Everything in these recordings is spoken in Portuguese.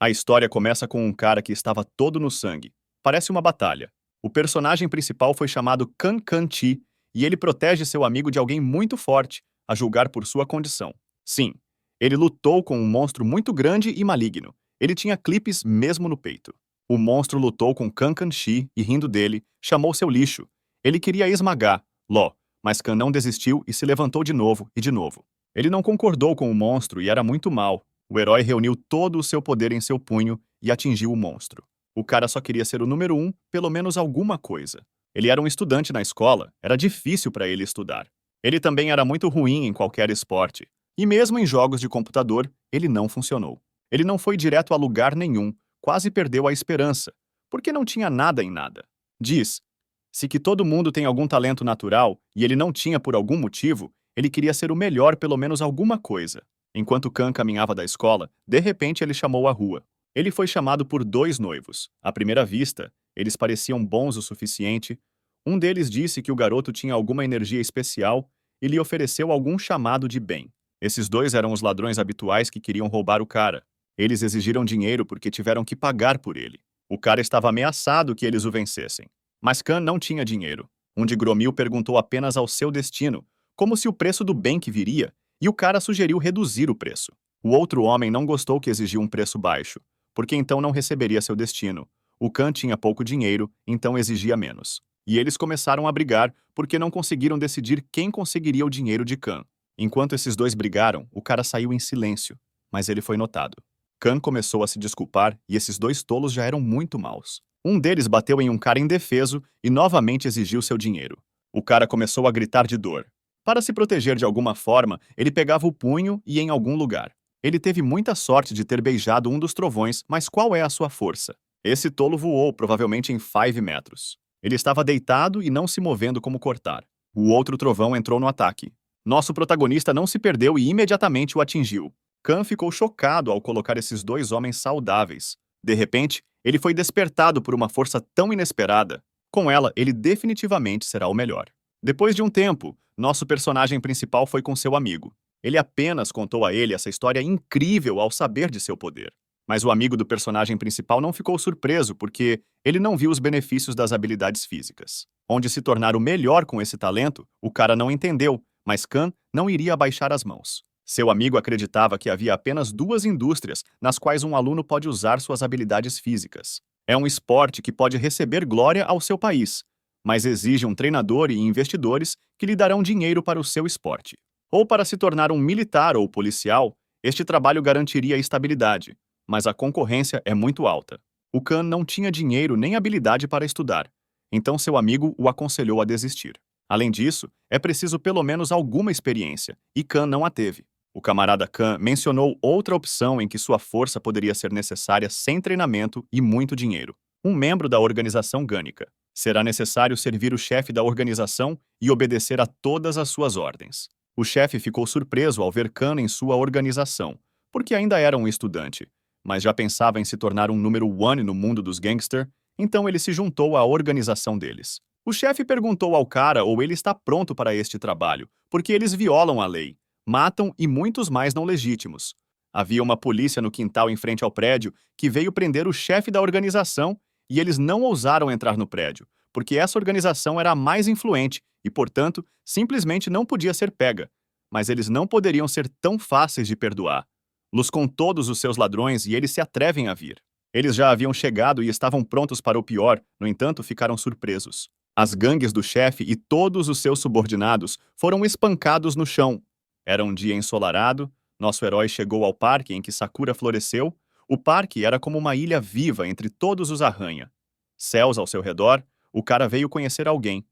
A história começa com um cara que estava todo no sangue. Parece uma batalha. O personagem principal foi chamado Kan Kan-chi e ele protege seu amigo de alguém muito forte, a julgar por sua condição. Sim, ele lutou com um monstro muito grande e maligno. Ele tinha clipes mesmo no peito. O monstro lutou com Kan Kan-chi e, rindo dele, chamou seu lixo. Ele queria esmagar Ló, mas Kan não desistiu e se levantou de novo e de novo. Ele não concordou com o monstro e era muito mal. O herói reuniu todo o seu poder em seu punho e atingiu o monstro. O cara só queria ser o número um, pelo menos alguma coisa. Ele era um estudante na escola, era difícil para ele estudar. Ele também era muito ruim em qualquer esporte. E mesmo em jogos de computador, ele não funcionou. Ele não foi direto a lugar nenhum, quase perdeu a esperança, porque não tinha nada em nada. Diz-se que todo mundo tem algum talento natural e ele não tinha por algum motivo, ele queria ser o melhor pelo menos alguma coisa. Enquanto Khan caminhava da escola, de repente ele chamou a rua. Ele foi chamado por dois noivos. À primeira vista, eles pareciam bons o suficiente. Um deles disse que o garoto tinha alguma energia especial e lhe ofereceu algum chamado de bem. Esses dois eram os ladrões habituais que queriam roubar o cara. Eles exigiram dinheiro porque tiveram que pagar por ele. O cara estava ameaçado que eles o vencessem. Mas Khan não tinha dinheiro. Um de Gromil perguntou apenas ao seu destino, como se o preço do bem que viria, e o cara sugeriu reduzir o preço. O outro homem não gostou que exigiu um preço baixo, porque então não receberia seu destino. O Khan tinha pouco dinheiro, então exigia menos. E eles começaram a brigar porque não conseguiram decidir quem conseguiria o dinheiro de Khan. Enquanto esses dois brigaram, o cara saiu em silêncio, mas ele foi notado. Khan começou a se desculpar e esses dois tolos já eram muito maus. Um deles bateu em um cara indefeso e novamente exigiu seu dinheiro. O cara começou a gritar de dor. Para se proteger de alguma forma, ele pegava o punho e em algum lugar. Ele teve muita sorte de ter beijado um dos trovões, mas qual é a sua força? Esse tolo voou, provavelmente em 5 metros. Ele estava deitado e não se movendo como cortar. O outro trovão entrou no ataque. Nosso protagonista não se perdeu e imediatamente o atingiu. Khan ficou chocado ao colocar esses dois homens saudáveis. De repente, ele foi despertado por uma força tão inesperada. Com ela, ele definitivamente será o melhor. Depois de um tempo, nosso personagem principal foi com seu amigo. Ele apenas contou a ele essa história incrível ao saber de seu poder. Mas o amigo do personagem principal não ficou surpreso porque ele não viu os benefícios das habilidades físicas. Onde se tornar o melhor com esse talento, o cara não entendeu, mas Khan não iria abaixar as mãos. Seu amigo acreditava que havia apenas duas indústrias nas quais um aluno pode usar suas habilidades físicas. É um esporte que pode receber glória ao seu país, mas exige um treinador e investidores que lhe darão dinheiro para o seu esporte. Ou para se tornar um militar ou policial, este trabalho garantiria estabilidade, mas a concorrência é muito alta. O Khan não tinha dinheiro nem habilidade para estudar, então seu amigo o aconselhou a desistir. Além disso, é preciso pelo menos alguma experiência, e Khan não a teve. O camarada Khan mencionou outra opção em que sua força poderia ser necessária sem treinamento e muito dinheiro. Um membro da organização gânica. Será necessário servir o chefe da organização e obedecer a todas as suas ordens. O chefe ficou surpreso ao ver Khan em sua organização, porque ainda era um estudante, mas já pensava em se tornar um número one no mundo dos gangster, então ele se juntou à organização deles. O chefe perguntou ao cara ou ele está pronto para este trabalho, porque eles violam a lei, matam e muitos mais não legítimos. Havia uma polícia no quintal em frente ao prédio que veio prender o chefe da organização e eles não ousaram entrar no prédio, porque essa organização era a mais influente e, portanto, simplesmente não podia ser pega. Mas eles não poderiam ser tão fáceis de perdoar. Luz com todos os seus ladrões e eles se atrevem a vir. Eles já haviam chegado e estavam prontos para o pior, no entanto, ficaram surpresos. As gangues do chefe e todos os seus subordinados foram espancados no chão. Era um dia ensolarado, nosso herói chegou ao parque em que Sakura floresceu. O parque era como uma ilha viva entre todos os arranha. Céus ao seu redor, o cara veio conhecer alguém.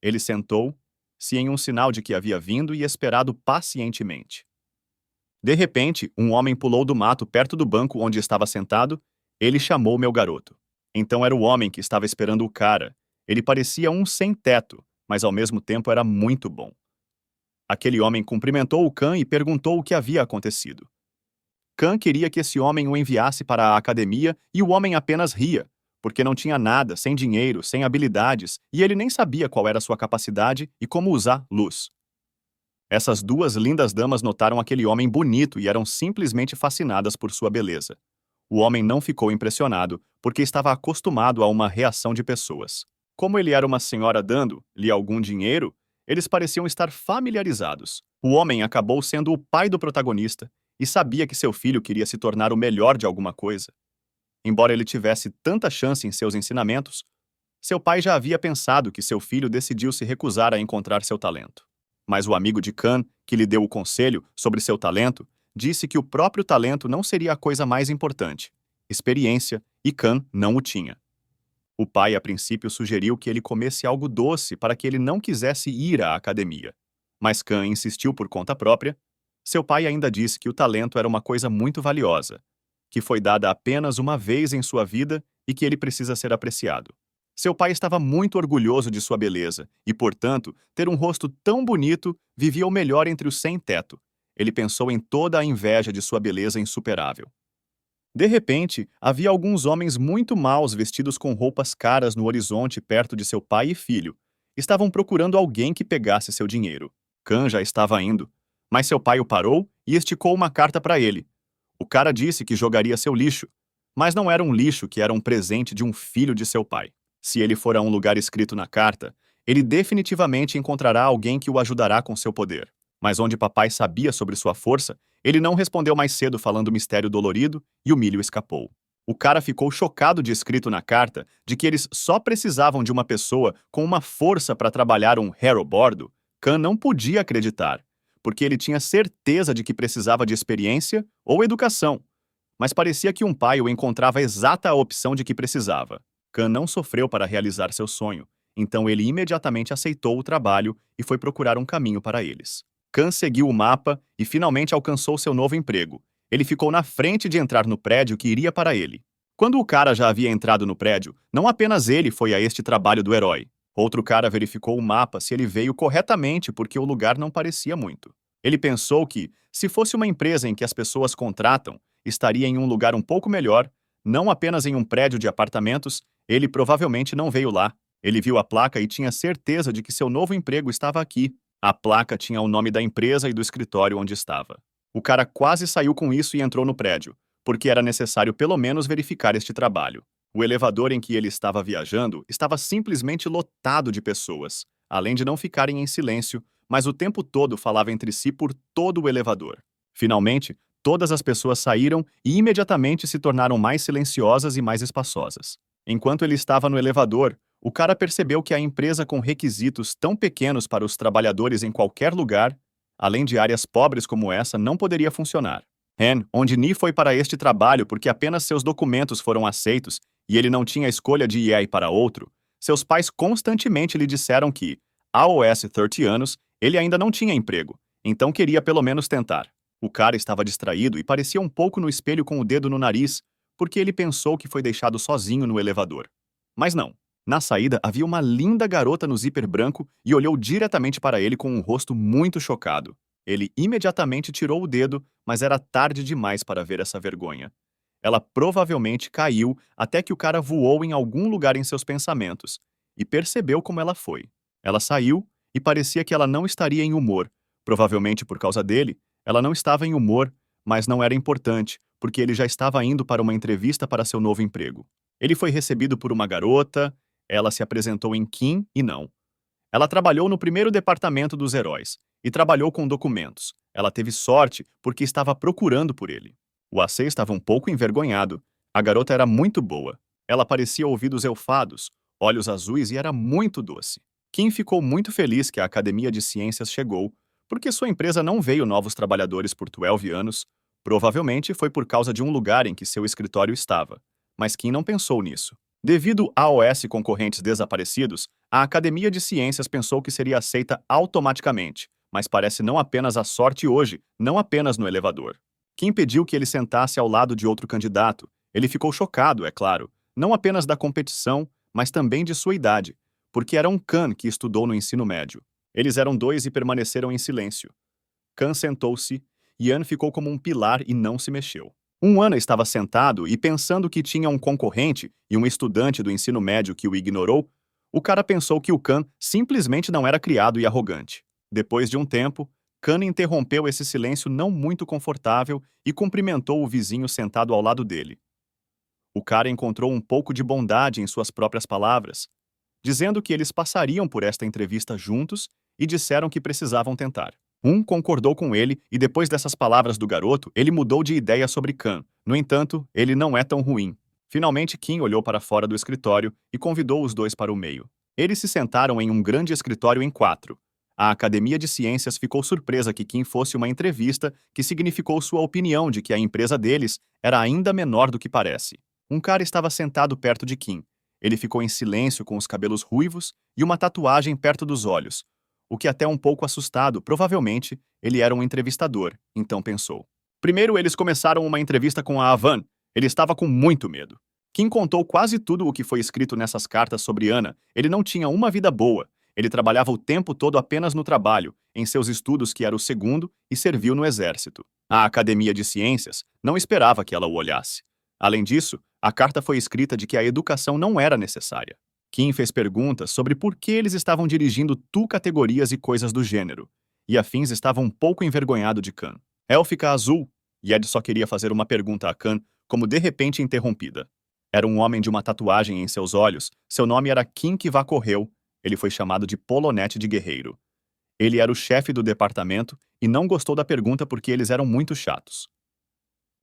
Ele sentou-se em um sinal de que havia vindo e esperado pacientemente. De repente, um homem pulou do mato perto do banco onde estava sentado. Ele chamou meu garoto. Então era o homem que estava esperando o cara. Ele parecia um sem-teto, mas ao mesmo tempo era muito bom. Aquele homem cumprimentou o Khan e perguntou o que havia acontecido. Khan queria que esse homem o enviasse para a academia e o homem apenas ria, porque não tinha nada, sem dinheiro, sem habilidades, e ele nem sabia qual era sua capacidade e como usar luz. Essas duas lindas damas notaram aquele homem bonito e eram simplesmente fascinadas por sua beleza. O homem não ficou impressionado, porque estava acostumado a uma reação de pessoas. Como ele era uma senhora dando-lhe algum dinheiro, eles pareciam estar familiarizados. O homem acabou sendo o pai do protagonista e sabia que seu filho queria se tornar o melhor de alguma coisa. Embora ele tivesse tanta chance em seus ensinamentos, seu pai já havia pensado que seu filho decidiu se recusar a encontrar seu talento. Mas o amigo de Khan, que lhe deu o conselho sobre seu talento, disse que o próprio talento não seria a coisa mais importante. Experiência, e Khan não o tinha. O pai, a princípio, sugeriu que ele comesse algo doce para que ele não quisesse ir à academia. Mas Khan insistiu por conta própria. Seu pai ainda disse que o talento era uma coisa muito valiosa, que foi dada apenas uma vez em sua vida e que ele precisa ser apreciado. Seu pai estava muito orgulhoso de sua beleza e, portanto, ter um rosto tão bonito vivia o melhor entre os sem-teto. Ele pensou em toda a inveja de sua beleza insuperável. De repente, havia alguns homens muito maus vestidos com roupas caras no horizonte perto de seu pai e filho. Estavam procurando alguém que pegasse seu dinheiro. Khan já estava indo, mas seu pai o parou e esticou uma carta para ele. O cara disse que jogaria seu lixo, mas não era um lixo, que era um presente de um filho de seu pai. Se ele for a um lugar escrito na carta, ele definitivamente encontrará alguém que o ajudará com seu poder. Mas onde papai sabia sobre sua força, ele não respondeu mais cedo falando mistério dolorido e o milho escapou. O cara ficou chocado de escrito na carta de que eles só precisavam de uma pessoa com uma força para trabalhar um bordo. Khan não podia acreditar, porque ele tinha certeza de que precisava de experiência ou educação. Mas parecia que um pai o encontrava exata a opção de que precisava. Khan não sofreu para realizar seu sonho, então ele imediatamente aceitou o trabalho e foi procurar um caminho para eles. Khan seguiu o mapa e finalmente alcançou seu novo emprego. Ele ficou na frente de entrar no prédio que iria para ele. Quando o cara já havia entrado no prédio, não apenas ele foi a este trabalho do herói. Outro cara verificou o mapa se ele veio corretamente, porque o lugar não parecia muito. Ele pensou que, se fosse uma empresa em que as pessoas contratam, estaria em um lugar um pouco melhor, não apenas em um prédio de apartamentos. Ele provavelmente não veio lá. Ele viu a placa e tinha certeza de que seu novo emprego estava aqui. A placa tinha o nome da empresa e do escritório onde estava. O cara quase saiu com isso e entrou no prédio, porque era necessário pelo menos verificar este trabalho. O elevador em que ele estava viajando estava simplesmente lotado de pessoas, além de não ficarem em silêncio, mas o tempo todo falava entre si por todo o elevador. Finalmente, todas as pessoas saíram e imediatamente se tornaram mais silenciosas e mais espaçosas. Enquanto ele estava no elevador, o cara percebeu que a empresa, com requisitos tão pequenos para os trabalhadores em qualquer lugar, além de áreas pobres como essa, não poderia funcionar. Onde Ni foi para este trabalho porque apenas seus documentos foram aceitos e ele não tinha escolha de ir para outro, seus pais constantemente lhe disseram que, aos 30 anos, ele ainda não tinha emprego, então queria pelo menos tentar. O cara estava distraído e parecia um pouco no espelho com o dedo no nariz, porque ele pensou que foi deixado sozinho no elevador. Mas não. Na saída, havia uma linda garota no zíper branco e olhou diretamente para ele com um rosto muito chocado. Ele imediatamente tirou o dedo, mas era tarde demais para ver essa vergonha. Ela provavelmente caiu até que o cara voou em algum lugar em seus pensamentos e percebeu como ela foi. Ela saiu e parecia que ela não estaria em humor. Provavelmente por causa dele, ela não estava em humor, mas não era importante, porque ele já estava indo para uma entrevista para seu novo emprego. Ele foi recebido por uma garota, ela se apresentou em Kim e não. Ela trabalhou no primeiro departamento dos heróis e trabalhou com documentos. Ela teve sorte porque estava procurando por ele. O AC estava um pouco envergonhado. A garota era muito boa. Ela parecia ouvidos elfados, olhos azuis e era muito doce. Kim ficou muito feliz que a Academia de Ciências chegou, porque sua empresa não veio novos trabalhadores por 12 anos. Provavelmente foi por causa de um lugar em que seu escritório estava. Mas Kim não pensou nisso. Devido aos concorrentes desaparecidos, a Academia de Ciências pensou que seria aceita automaticamente, mas parece não apenas a sorte hoje, não apenas no elevador. Kim pediu que ele sentasse ao lado de outro candidato. Ele ficou chocado, é claro, não apenas da competição, mas também de sua idade, porque era um Khan que estudou no ensino médio. Eles eram dois e permaneceram em silêncio. Khan sentou-se, e Yan ficou como um pilar e não se mexeu. Ana estava sentado e, pensando que tinha um concorrente e um estudante do ensino médio que o ignorou, o cara pensou que o Khan simplesmente não era criado e arrogante. Depois de um tempo, Khan interrompeu esse silêncio não muito confortável e cumprimentou o vizinho sentado ao lado dele. O cara encontrou um pouco de bondade em suas próprias palavras, dizendo que eles passariam por esta entrevista juntos e disseram que precisavam tentar. Um concordou com ele e depois dessas palavras do garoto, ele mudou de ideia sobre Khan. No entanto, ele não é tão ruim. Finalmente, Kim olhou para fora do escritório e convidou os dois para o meio. Eles se sentaram em um grande escritório em quatro. A Academia de Ciências ficou surpresa que Kim fosse uma entrevista que significou sua opinião de que a empresa deles era ainda menor do que parece. Um cara estava sentado perto de Kim. Ele ficou em silêncio com os cabelos ruivos e uma tatuagem perto dos olhos, o que até um pouco assustado, provavelmente, ele era um entrevistador, então pensou. Primeiro eles começaram uma entrevista com a Avan. Ele estava com muito medo. Kim contou quase tudo o que foi escrito nessas cartas sobre Ana. Ele não tinha uma vida boa. Ele trabalhava o tempo todo apenas no trabalho, em seus estudos que era o segundo, e serviu no exército. A Academia de Ciências não esperava que ela o olhasse. Além disso, a carta foi escrita de que a educação não era necessária. Kim fez perguntas sobre por que eles estavam dirigindo categorias e coisas do gênero, e Afins estava um pouco envergonhado de Khan. Élfica azul, e Ed só queria fazer uma pergunta a Khan, como de repente interrompida. Era um homem de uma tatuagem em seus olhos, seu nome era Kim Kivacorreu, ele foi chamado de Polonete de Guerreiro. Ele era o chefe do departamento e não gostou da pergunta porque eles eram muito chatos.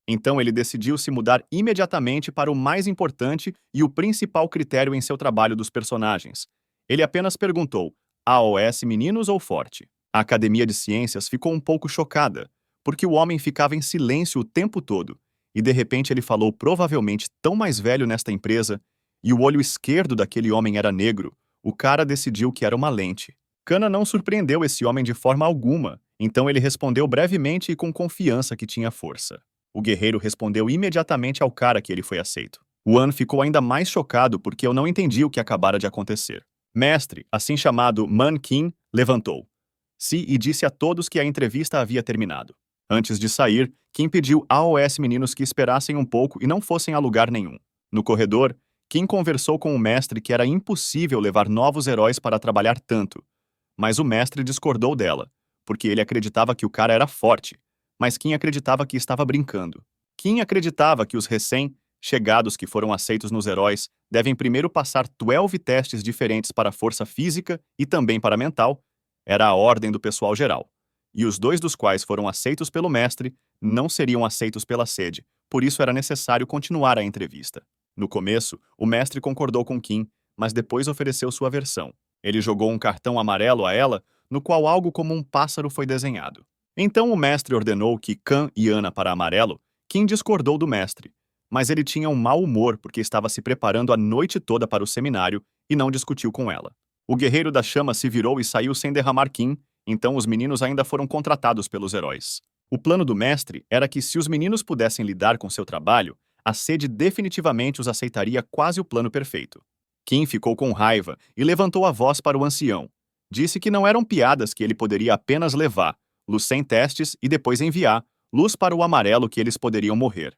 Então ele decidiu se mudar imediatamente para o mais importante e o principal critério em seu trabalho dos personagens. Ele apenas perguntou: AOS meninos ou forte? A Academia de Ciências ficou um pouco chocada, porque o homem ficava em silêncio o tempo todo, e de repente ele falou provavelmente tão mais velho nesta empresa, e o olho esquerdo daquele homem era negro, o cara decidiu que era uma lente. Kana não surpreendeu esse homem de forma alguma, então ele respondeu brevemente e com confiança que tinha força. O guerreiro respondeu imediatamente ao cara que ele foi aceito. Wan ficou ainda mais chocado porque eu não entendi o que acabara de acontecer. Mestre, assim chamado Man Kim, levantou-se e disse a todos que a entrevista havia terminado. Antes de sair, Kim pediu aos meninos que esperassem um pouco e não fossem a lugar nenhum. No corredor, Kim conversou com o mestre que era impossível levar novos heróis para trabalhar tanto. Mas o mestre discordou dela, porque ele acreditava que o cara era forte, mas Kim acreditava que estava brincando. Kim acreditava que os recém-chegados que foram aceitos nos heróis devem primeiro passar 12 testes diferentes para força física e também para mental, era a ordem do pessoal geral. E os dois dos quais foram aceitos pelo mestre não seriam aceitos pela sede, por isso era necessário continuar a entrevista. No começo, o mestre concordou com Kim, mas depois ofereceu sua versão. Ele jogou um cartão amarelo a ela, no qual algo como um pássaro foi desenhado. Então o mestre ordenou que Khan e Ana para amarelo. Kim discordou do mestre, mas ele tinha um mau humor porque estava se preparando a noite toda para o seminário e não discutiu com ela. O guerreiro da chama se virou e saiu sem derramar Kim, então os meninos ainda foram contratados pelos heróis. O plano do mestre era que se os meninos pudessem lidar com seu trabalho, a sede definitivamente os aceitaria quase o plano perfeito. Kim ficou com raiva e levantou a voz para o ancião. Disse que não eram piadas que ele poderia apenas levar luz sem testes e depois enviar luz para o amarelo que eles poderiam morrer.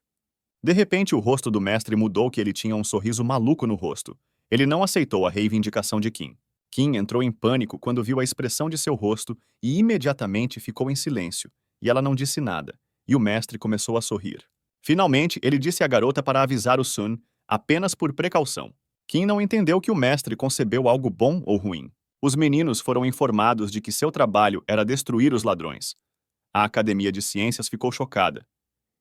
De repente, o rosto do mestre mudou que ele tinha um sorriso maluco no rosto. Ele não aceitou a reivindicação de Kim. Kim entrou em pânico quando viu a expressão de seu rosto e imediatamente ficou em silêncio, e ela não disse nada, e o mestre começou a sorrir. Finalmente, ele disse à garota para avisar o Sun, apenas por precaução. Kim não entendeu que o mestre concebeu algo bom ou ruim. Os meninos foram informados de que seu trabalho era destruir os ladrões. A Academia de Ciências ficou chocada.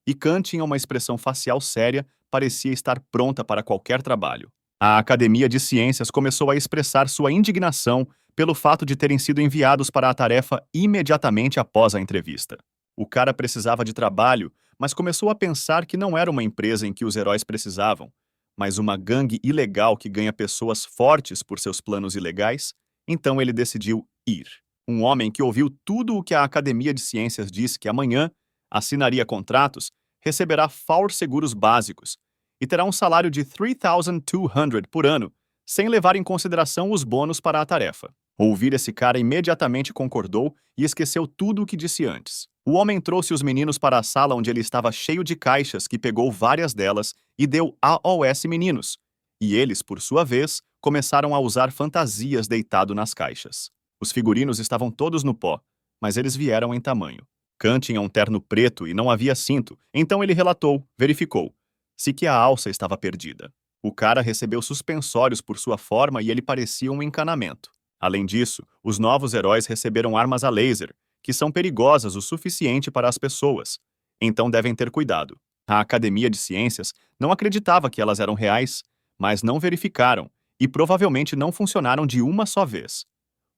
E Khan tinha uma expressão facial séria, parecia estar pronta para qualquer trabalho. A Academia de Ciências começou a expressar sua indignação pelo fato de terem sido enviados para a tarefa imediatamente após a entrevista. O cara precisava de trabalho, mas começou a pensar que não era uma empresa em que os heróis precisavam, mas uma gangue ilegal que ganha pessoas fortes por seus planos ilegais. Então ele decidiu ir. Um homem que ouviu tudo o que a Academia de Ciências disse que amanhã assinaria contratos, receberá seguros básicos e terá um salário de 3.200 por ano, sem levar em consideração os bônus para a tarefa. Ouvir esse cara imediatamente concordou e esqueceu tudo o que disse antes. O homem trouxe os meninos para a sala onde ele estava cheio de caixas que pegou várias delas e deu aos meninos. E eles, por sua vez, começaram a usar fantasias deitado nas caixas. Os figurinos estavam todos no pó, mas eles vieram em tamanho. Khan tinha um terno preto e não havia cinto, então ele relatou, verificou. se que a alça estava perdida. O cara recebeu suspensórios por sua forma e ele parecia um encanamento. Além disso, os novos heróis receberam armas a laser, que são perigosas o suficiente para as pessoas, então devem ter cuidado. A Academia de Ciências não acreditava que elas eram reais, mas não verificaram e provavelmente não funcionaram de uma só vez,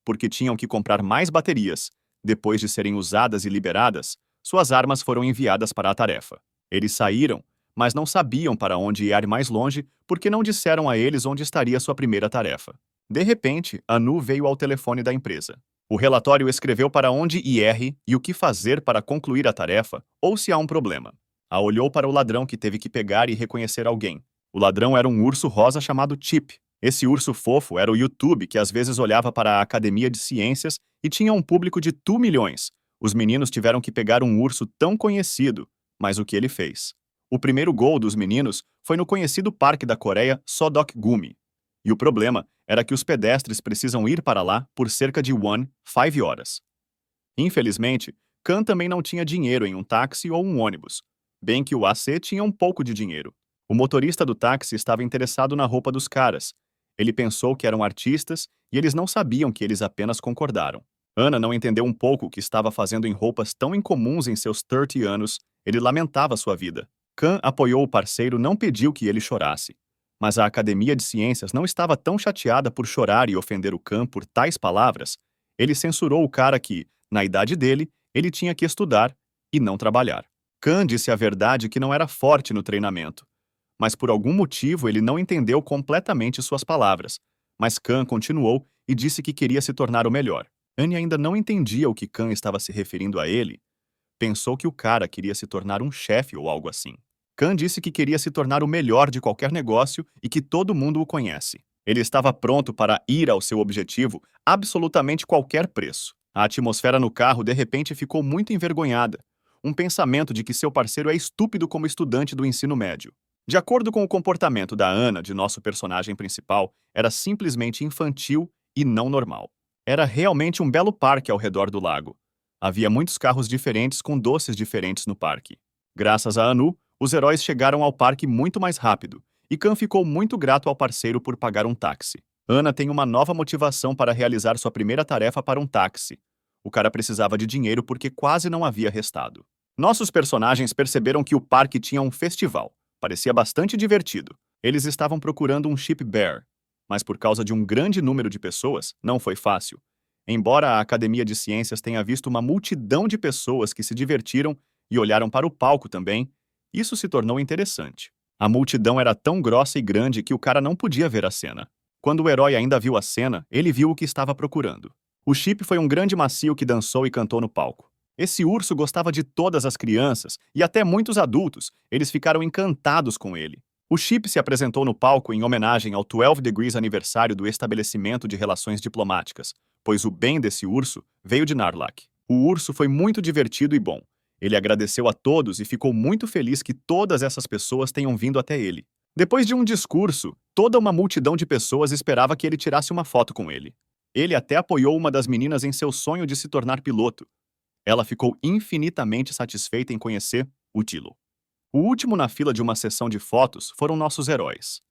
porque tinham que comprar mais baterias. Depois de serem usadas e liberadas, suas armas foram enviadas para a tarefa. Eles saíram, mas não sabiam para onde ir mais longe porque não disseram a eles onde estaria sua primeira tarefa. De repente, Anu veio ao telefone da empresa. O relatório escreveu para onde ir e o que fazer para concluir a tarefa ou se há um problema. A olhou para o ladrão que teve que pegar e reconhecer alguém. O ladrão era um urso rosa chamado Chip. Esse urso fofo era o YouTube que às vezes olhava para a Academia de Ciências e tinha um público de 2 milhões. Os meninos tiveram que pegar um urso tão conhecido, mas o que ele fez? O primeiro gol dos meninos foi no conhecido parque da Coreia Sodok-gumi. E o problema era que os pedestres precisam ir para lá por cerca de 5 horas. Infelizmente, Khan também não tinha dinheiro em um táxi ou um ônibus, bem que o AC tinha um pouco de dinheiro. O motorista do táxi estava interessado na roupa dos caras. Ele pensou que eram artistas e eles não sabiam que eles apenas concordaram. Ana não entendeu um pouco o que estava fazendo em roupas tão incomuns em seus 30 anos. Ele lamentava sua vida. Khan apoiou o parceiro, não pediu que ele chorasse. Mas a Academia de Ciências não estava tão chateada por chorar e ofender o Khan por tais palavras. Ele censurou o cara que, na idade dele, ele tinha que estudar e não trabalhar. Khan disse a verdade que não era forte no treinamento. Mas por algum motivo ele não entendeu completamente suas palavras. Mas Khan continuou e disse que queria se tornar o melhor. Anne ainda não entendia o que Khan estava se referindo a ele. Pensou que o cara queria se tornar um chefe ou algo assim. Khan disse que queria se tornar o melhor de qualquer negócio e que todo mundo o conhece. Ele estava pronto para ir ao seu objetivo a absolutamente qualquer preço. A atmosfera no carro de repente ficou muito envergonhada. Um pensamento de que seu parceiro é estúpido como estudante do ensino médio. De acordo com o comportamento da Ana, de nosso personagem principal, era simplesmente infantil e não normal. Era realmente um belo parque ao redor do lago. Havia muitos carros diferentes com doces diferentes no parque. Graças a Anu, os heróis chegaram ao parque muito mais rápido, e Khan ficou muito grato ao parceiro por pagar um táxi. Ana tem uma nova motivação para realizar sua primeira tarefa para um táxi. O cara precisava de dinheiro porque quase não havia restado. Nossos personagens perceberam que o parque tinha um festival. Parecia bastante divertido. Eles estavam procurando um Chip Bear, mas por causa de um grande número de pessoas, não foi fácil. Embora a Academia de Ciências tenha visto uma multidão de pessoas que se divertiram e olharam para o palco também, isso se tornou interessante. A multidão era tão grossa e grande que o cara não podia ver a cena. Quando o herói ainda viu a cena, ele viu o que estava procurando. O Chip foi um grande macio que dançou e cantou no palco. Esse urso gostava de todas as crianças e até muitos adultos. Eles ficaram encantados com ele. O Chip se apresentou no palco em homenagem ao 12 Degrees aniversário do estabelecimento de relações diplomáticas, pois o bem desse urso veio de Narlak. O urso foi muito divertido e bom. Ele agradeceu a todos e ficou muito feliz que todas essas pessoas tenham vindo até ele. Depois de um discurso, toda uma multidão de pessoas esperava que ele tirasse uma foto com ele. Ele até apoiou uma das meninas em seu sonho de se tornar piloto. Ela ficou infinitamente satisfeita em conhecer o Tilo. O último na fila de uma sessão de fotos foram nossos heróis.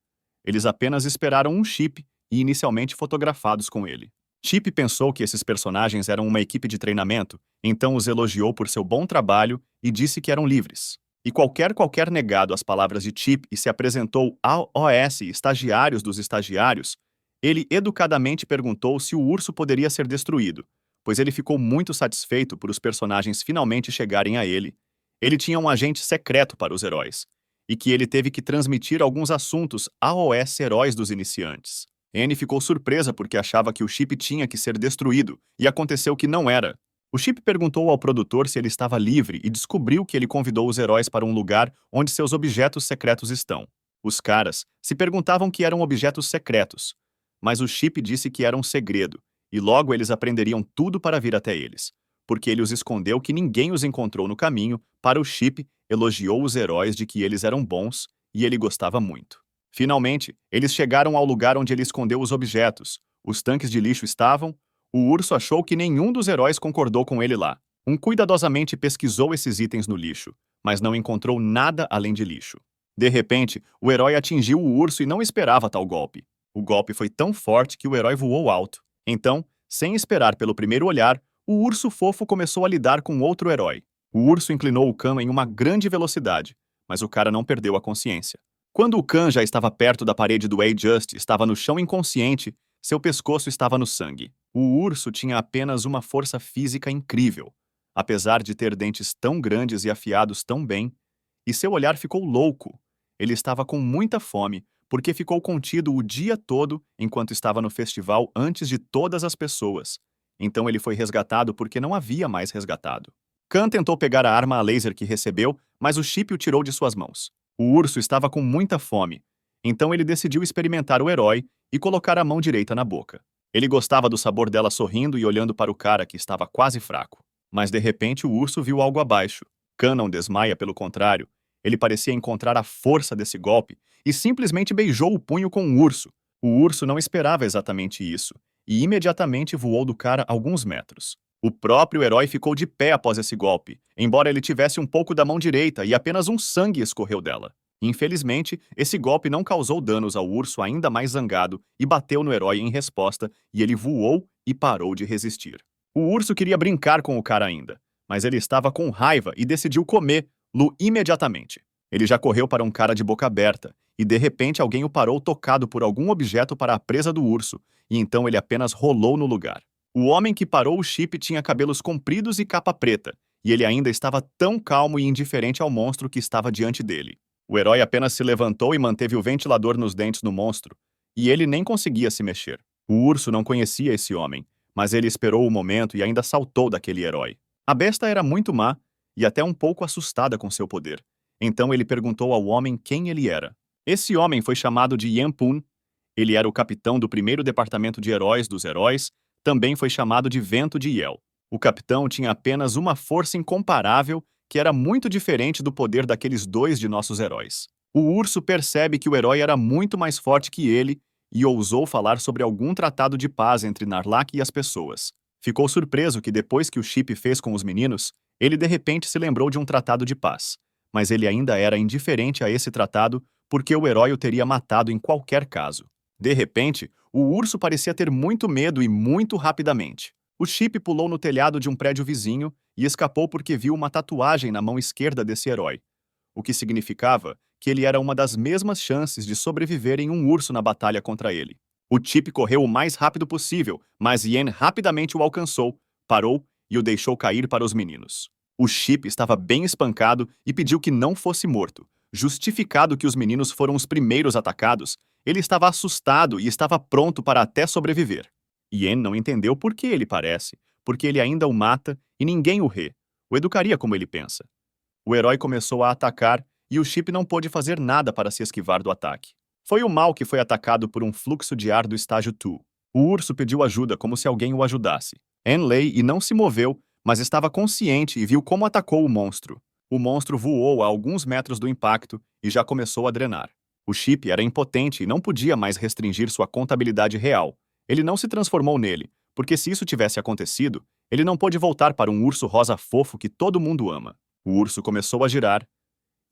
Eles apenas esperaram um Chip e inicialmente fotografados com ele. Chip pensou que esses personagens eram uma equipe de treinamento, então os elogiou por seu bom trabalho e disse que eram livres. E qualquer negado às palavras de Chip e se apresentou ao OS estagiários dos estagiários, ele educadamente perguntou se o urso poderia ser destruído, pois ele ficou muito satisfeito por os personagens finalmente chegarem a ele. Ele tinha um agente secreto para os heróis, e que ele teve que transmitir alguns assuntos aos heróis dos iniciantes. Anne ficou surpresa porque achava que o Chip tinha que ser destruído, e aconteceu que não era. O Chip perguntou ao produtor se ele estava livre e descobriu que ele convidou os heróis para um lugar onde seus objetos secretos estão. Os caras se perguntavam que eram objetos secretos, mas o Chip disse que era um segredo, e logo eles aprenderiam tudo para vir até eles, porque ele os escondeu que ninguém os encontrou no caminho. Para o Chip, elogiou os heróis de que eles eram bons e ele gostava muito. Finalmente, eles chegaram ao lugar onde ele escondeu os objetos. Os tanques de lixo estavam. O urso achou que nenhum dos heróis concordou com ele lá. Cuidadosamente pesquisou esses itens no lixo, mas não encontrou nada além de lixo. De repente, o herói atingiu o urso e não esperava tal golpe. O golpe foi tão forte que o herói voou alto. Então, sem esperar pelo primeiro olhar, o urso fofo começou a lidar com outro herói. O urso inclinou o cão em uma grande velocidade, mas o cara não perdeu a consciência. Quando o cão já estava perto da parede do A-Just, estava no chão inconsciente, seu pescoço estava no sangue. O urso tinha apenas uma força física incrível, apesar de ter dentes tão grandes e afiados tão bem, e seu olhar ficou louco. Ele estava com muita fome, porque ficou contido o dia todo enquanto estava no festival antes de todas as pessoas. Então ele foi resgatado porque não havia mais resgatado. Khan tentou pegar a arma a laser que recebeu, mas o Chip o tirou de suas mãos. O urso estava com muita fome, então ele decidiu experimentar o herói e colocar a mão direita na boca. Ele gostava do sabor dela sorrindo e olhando para o cara que estava quase fraco. Mas de repente o urso viu algo abaixo. Khan não desmaia, pelo contrário. Ele parecia encontrar a força desse golpe e simplesmente beijou o punho com o urso. O urso não esperava exatamente isso e imediatamente voou do cara alguns metros. O próprio herói ficou de pé após esse golpe, embora ele tivesse um pouco da mão direita e apenas um sangue escorreu dela. Infelizmente, esse golpe não causou danos ao urso ainda mais zangado e bateu no herói em resposta, e ele voou e parou de resistir. O urso queria brincar com o cara ainda, mas ele estava com raiva e decidiu comê-lo imediatamente. Ele já correu para um cara de boca aberta, e de repente alguém o parou tocado por algum objeto para a presa do urso, e então ele apenas rolou no lugar. O homem que parou o Chip tinha cabelos compridos e capa preta, e ele ainda estava tão calmo e indiferente ao monstro que estava diante dele. O herói apenas se levantou e manteve o ventilador nos dentes do monstro, e ele nem conseguia se mexer. O urso não conhecia esse homem, mas ele esperou o momento e ainda saltou daquele herói. A besta era muito má e até um pouco assustada com seu poder. Então ele perguntou ao homem quem ele era. Esse homem foi chamado de Yanpun. Ele era o capitão do primeiro departamento de heróis dos heróis, também foi chamado de Vento de Yel. O capitão tinha apenas uma força incomparável que era muito diferente do poder daqueles dois de nossos heróis. O urso percebe que o herói era muito mais forte que ele e ousou falar sobre algum tratado de paz entre Narlak e as pessoas. Ficou surpreso que depois que o Chip fez com os meninos, ele de repente se lembrou de um tratado de paz. Mas ele ainda era indiferente a esse tratado porque o herói o teria matado em qualquer caso. De repente, o urso parecia ter muito medo e muito rapidamente. O Chip pulou no telhado de um prédio vizinho e escapou porque viu uma tatuagem na mão esquerda desse herói, o que significava que ele era uma das mesmas chances de sobreviver em um urso na batalha contra ele. O Chip correu o mais rápido possível, mas Yen rapidamente o alcançou, parou e o deixou cair para os meninos. O Chip estava bem espancado e pediu que não fosse morto. Justificado que os meninos foram os primeiros atacados, ele estava assustado e estava pronto para até sobreviver. Yen não entendeu por que ele parece, porque ele ainda o mata e ninguém o o educaria como ele pensa. O herói começou a atacar e o Chip não pôde fazer nada para se esquivar do ataque. Foi o mal que foi atacado por um fluxo de ar do estágio 2. O urso pediu ajuda como se alguém o ajudasse. Enley e não se moveu, mas estava consciente e viu como atacou o monstro. O monstro voou a alguns metros do impacto e já começou a drenar. O Chip era impotente e não podia mais restringir sua contabilidade real. Ele não se transformou nele, porque se isso tivesse acontecido, ele não pôde voltar para um urso rosa fofo que todo mundo ama. O urso começou a girar,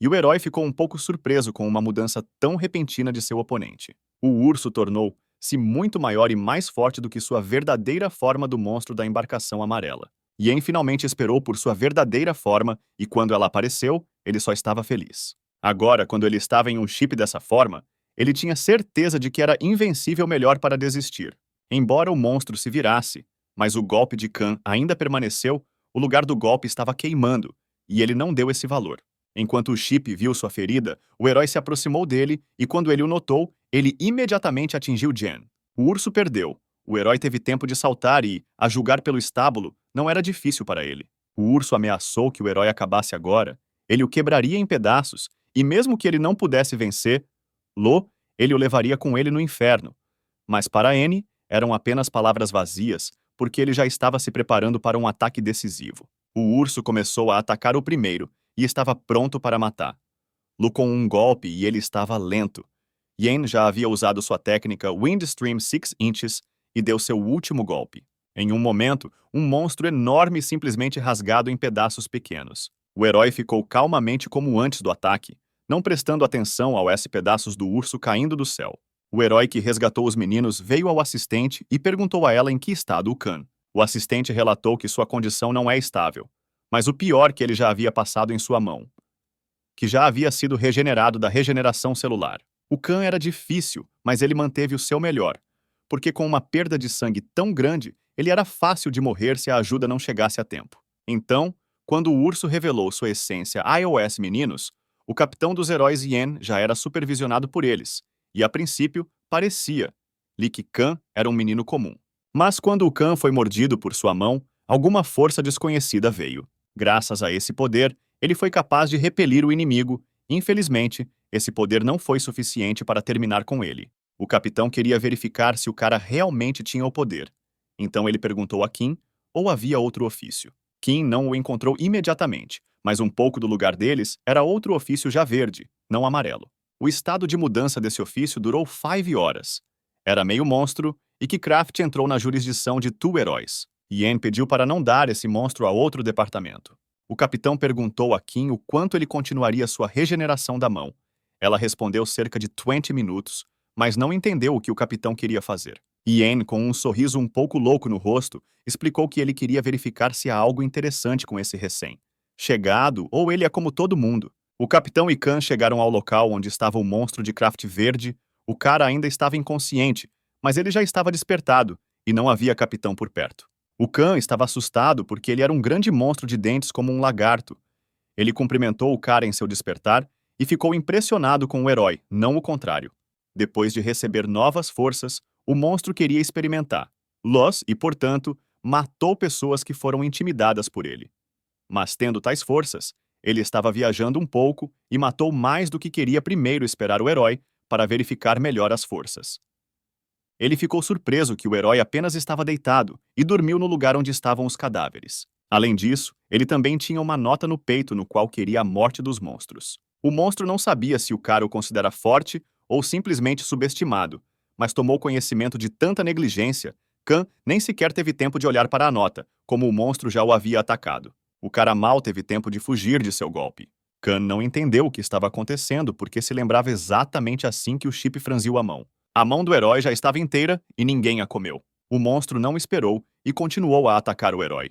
e o herói ficou um pouco surpreso com uma mudança tão repentina de seu oponente. O urso tornou-se muito maior e mais forte do que sua verdadeira forma do monstro da embarcação amarela. Yen finalmente esperou por sua verdadeira forma, e quando ela apareceu, ele só estava feliz. Agora, quando ele estava em um Chip dessa forma, ele tinha certeza de que era invencível melhor para desistir. Embora o monstro se virasse, mas o golpe de Khan ainda permaneceu, o lugar do golpe estava queimando, e ele não deu esse valor. Enquanto o Chip viu sua ferida, o herói se aproximou dele e quando ele o notou, ele imediatamente atingiu Jen. O urso perdeu. O herói teve tempo de saltar e, a julgar pelo estábulo, não era difícil para ele. O urso ameaçou que o herói acabasse agora, ele o quebraria em pedaços, e mesmo que ele não pudesse vencê-lo, ele o levaria com ele no inferno. Mas para N, eram apenas palavras vazias, porque ele já estava se preparando para um ataque decisivo. O urso começou a atacar o primeiro, e estava pronto para matá-lo com um golpe e ele estava lento. Yen já havia usado sua técnica Windstream 6 Inches e deu seu último golpe. Em um momento, um monstro enorme simplesmente rasgado em pedaços pequenos. O herói ficou calmamente como antes do ataque, não prestando atenção aos pedaços do urso caindo do céu. O herói que resgatou os meninos veio ao assistente e perguntou a ela em que estado o Khan. O assistente relatou que sua condição não é estável, mas o pior que ele já havia passado em sua mão, que já havia sido regenerado da regeneração celular. O Khan era difícil, mas ele manteve o seu melhor, porque com uma perda de sangue tão grande, ele era fácil de morrer se a ajuda não chegasse a tempo. Então, quando o urso revelou sua essência a iOS meninos, o capitão dos heróis Yen já era supervisionado por eles, e a princípio, parecia-lhe que Khan era um menino comum. Mas quando o Khan foi mordido por sua mão, alguma força desconhecida veio. Graças a esse poder, ele foi capaz de repelir o inimigo. Infelizmente, esse poder não foi suficiente para terminar com ele. O capitão queria verificar se o cara realmente tinha o poder. Então ele perguntou a Kim ou havia outro ofício. Kim não o encontrou imediatamente, mas um pouco do lugar deles era outro ofício já verde, não amarelo. O estado de mudança desse ofício durou 5 horas. Era meio monstro e que Kraft entrou na jurisdição de heróis. Yen pediu para não dar esse monstro a outro departamento. O capitão perguntou a Kim o quanto ele continuaria sua regeneração da mão. Ela respondeu cerca de 20 minutos, mas não entendeu o que o capitão queria fazer. Yen, com um sorriso um pouco louco no rosto, explicou que ele queria verificar se há algo interessante com esse recém-chegado ou ele é como todo mundo. O capitão e Khan chegaram ao local onde estava o monstro de Kraft verde. O cara ainda estava inconsciente, mas ele já estava despertado e não havia capitão por perto. O Khan estava assustado porque ele era um grande monstro de dentes como um lagarto. Ele cumprimentou o cara em seu despertar e ficou impressionado com o herói, não o contrário. Depois de receber novas forças, o monstro queria experimentar-los e, portanto, matou pessoas que foram intimidadas por ele. Mas tendo tais forças, ele estava viajando um pouco e matou mais do que queria primeiro esperar o herói para verificar melhor as forças. Ele ficou surpreso que o herói apenas estava deitado e dormiu no lugar onde estavam os cadáveres. Além disso, ele também tinha uma nota no peito no qual queria a morte dos monstros. O monstro não sabia se o cara o considera forte ou simplesmente subestimado, mas tomou conhecimento de tanta negligência, Khan nem sequer teve tempo de olhar para a nota, como o monstro já o havia atacado. O cara mal teve tempo de fugir de seu golpe. Khan não entendeu o que estava acontecendo porque se lembrava exatamente assim que o Chip franziu a mão. A mão do herói já estava inteira e ninguém a comeu. O monstro não esperou e continuou a atacar o herói.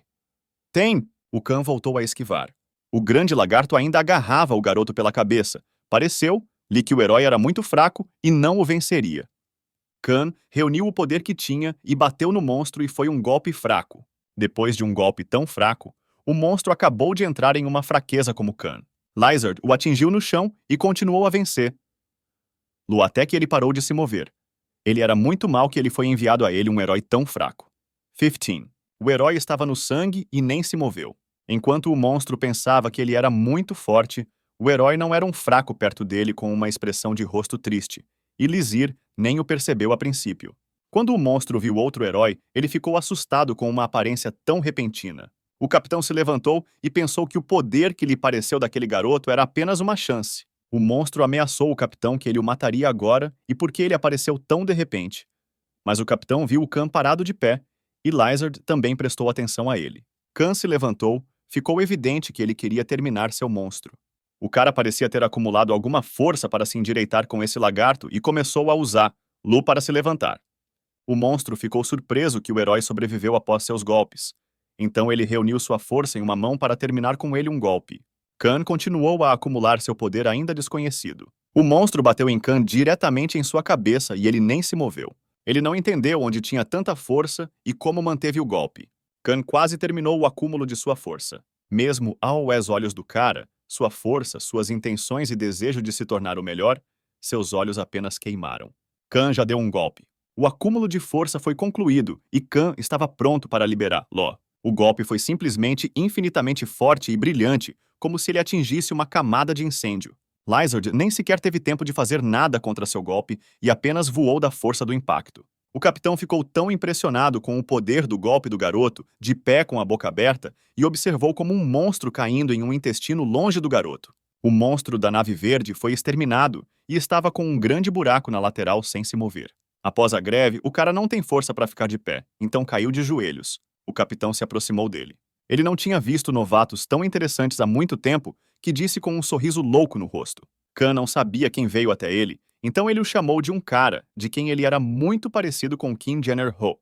Tem! O Khan voltou a esquivar. O grande lagarto ainda agarrava o garoto pela cabeça. Pareceu-lhe que o herói era muito fraco e não o venceria. Khan reuniu o poder que tinha e bateu no monstro e foi um golpe fraco. Depois de um golpe tão fraco, o monstro acabou de entrar em uma fraqueza como Khan. Lizard o atingiu no chão e continuou a vencer. Até que ele parou de se mover. Ele era muito mal que ele foi enviado a ele um herói tão fraco. 15. O herói estava no sangue e nem se moveu. Enquanto o monstro pensava que ele era muito forte, o herói não era um fraco perto dele com uma expressão de rosto triste, e Lizir nem o percebeu a princípio. Quando o monstro viu outro herói, ele ficou assustado com uma aparência tão repentina. O capitão se levantou e pensou que o poder que lhe pareceu daquele garoto era apenas uma chance. O monstro ameaçou o capitão que ele o mataria agora e porque ele apareceu tão de repente. Mas o capitão viu o Khan parado de pé e Lizard também prestou atenção a ele. Khan se levantou, ficou evidente que ele queria terminar seu monstro. O cara parecia ter acumulado alguma força para se endireitar com esse lagarto e começou a usá-lo para se levantar. O monstro ficou surpreso que o herói sobreviveu após seus golpes. Então ele reuniu sua força em uma mão para terminar com ele um golpe. Khan continuou a acumular seu poder ainda desconhecido. O monstro bateu em Khan diretamente em sua cabeça e ele nem se moveu. Ele não entendeu onde tinha tanta força e como manteve o golpe. Khan quase terminou o acúmulo de sua força. Mesmo aos olhos do cara, sua força, suas intenções e desejo de se tornar o melhor, seus olhos apenas queimaram. Khan já deu um golpe. O acúmulo de força foi concluído e Khan estava pronto para liberá-lo. O golpe foi simplesmente infinitamente forte e brilhante, como se ele atingisse uma camada de incêndio. Lizard nem sequer teve tempo de fazer nada contra seu golpe e apenas voou da força do impacto. O capitão ficou tão impressionado com o poder do golpe do garoto, de pé com a boca aberta, e observou como um monstro caindo em um intestino longe do garoto. O monstro da nave verde foi exterminado e estava com um grande buraco na lateral sem se mover. Após a greve, o cara não tem força para ficar de pé, então caiu de joelhos. O capitão se aproximou dele. Ele não tinha visto novatos tão interessantes há muito tempo que disse com um sorriso louco no rosto. Khan não sabia quem veio até ele, então ele o chamou de um cara de quem ele era muito parecido com Kim Jenner-ho.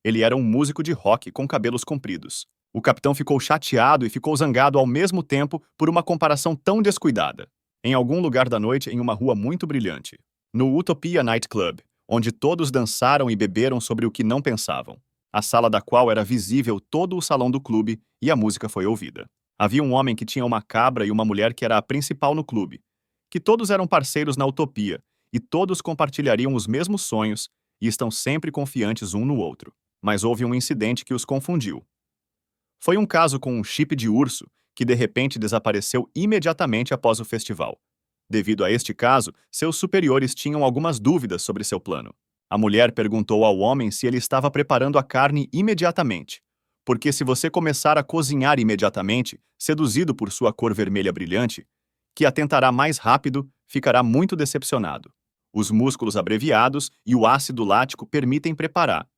Ele era um músico de rock com cabelos compridos. O capitão ficou chateado e ficou zangado ao mesmo tempo por uma comparação tão descuidada. Em algum lugar da noite, em uma rua muito brilhante. No Utopia Night Club, onde todos dançaram e beberam sobre o que não pensavam. A sala da qual era visível todo o salão do clube e a música foi ouvida. Havia um homem que tinha uma cabra e uma mulher que era a principal no clube. Que todos eram parceiros na utopia e todos compartilhariam os mesmos sonhos e estão sempre confiantes um no outro. Mas houve um incidente que os confundiu. Foi um caso com um chip de urso que de repente desapareceu imediatamente após o festival. Devido a este caso, seus superiores tinham algumas dúvidas sobre seu plano. A mulher perguntou ao homem se ele estava preparando a carne imediatamente. Porque se você começar a cozinhar imediatamente, seduzido por sua cor vermelha brilhante, que a tentará mais rápido, ficará muito decepcionado. Os músculos abreviados e o ácido lático permitem preparar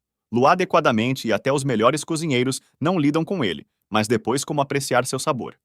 adequadamente e até os melhores cozinheiros não lidam com ele, mas depois como apreciar seu sabor.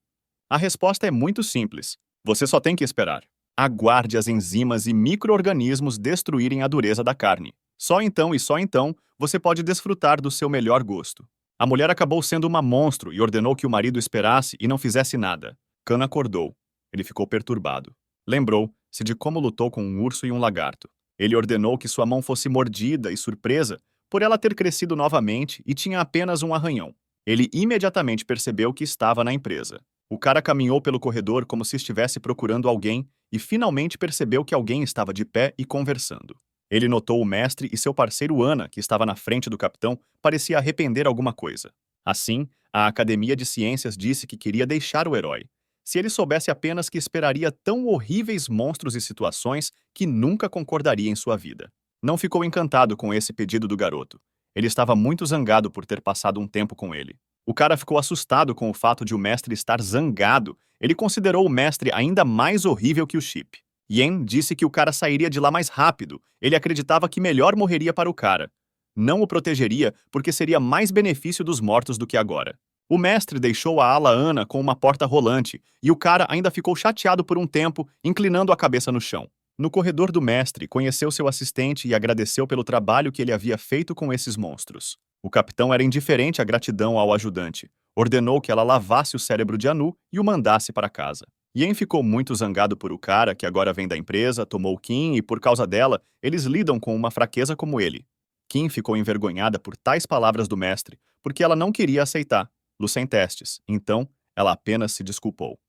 A resposta é muito simples. Você só tem que esperar. Aguarde as enzimas e micro-organismos destruírem a dureza da carne. Só então e só então você pode desfrutar do seu melhor gosto. A mulher acabou sendo uma monstro e ordenou que o marido esperasse e não fizesse nada. Khan acordou. Ele ficou perturbado. Lembrou-se de como lutou com um urso e um lagarto. Ele ordenou que sua mão fosse mordida e surpresa por ela ter crescido novamente e tinha apenas um arranhão. Ele imediatamente percebeu que estava na empresa. O cara caminhou pelo corredor como se estivesse procurando alguém e finalmente percebeu que alguém estava de pé e conversando. Ele notou o mestre e seu parceiro Ana, que estava na frente do capitão, parecia arrepender alguma coisa. Assim, a Academia de Ciências disse que queria deixar o herói. Se ele soubesse apenas que esperaria tão horríveis monstros e situações que nunca concordaria em sua vida. Não ficou encantado com esse pedido do garoto. Ele estava muito zangado por ter passado um tempo com ele. O cara ficou assustado com o fato de o mestre estar zangado. Ele considerou o mestre ainda mais horrível que o Chip. Yen disse que o cara sairia de lá mais rápido. Ele acreditava que melhor morreria para o cara. Não o protegeria porque seria mais benefício dos mortos do que agora. O mestre deixou a ala Ana com uma porta rolante e o cara ainda ficou chateado por um tempo, inclinando a cabeça no chão. No corredor do mestre, conheceu seu assistente e agradeceu pelo trabalho que ele havia feito com esses monstros. O capitão era indiferente à gratidão ao ajudante. Ordenou que ela lavasse o cérebro de Anu e o mandasse para casa. Yen ficou muito zangado por o cara, que agora vem da empresa, tomou Kim e, por causa dela, eles lidam com uma fraqueza como ele. Kim ficou envergonhada por tais palavras do mestre, porque ela não queria aceitar, sem testes. Então, ela apenas se desculpou.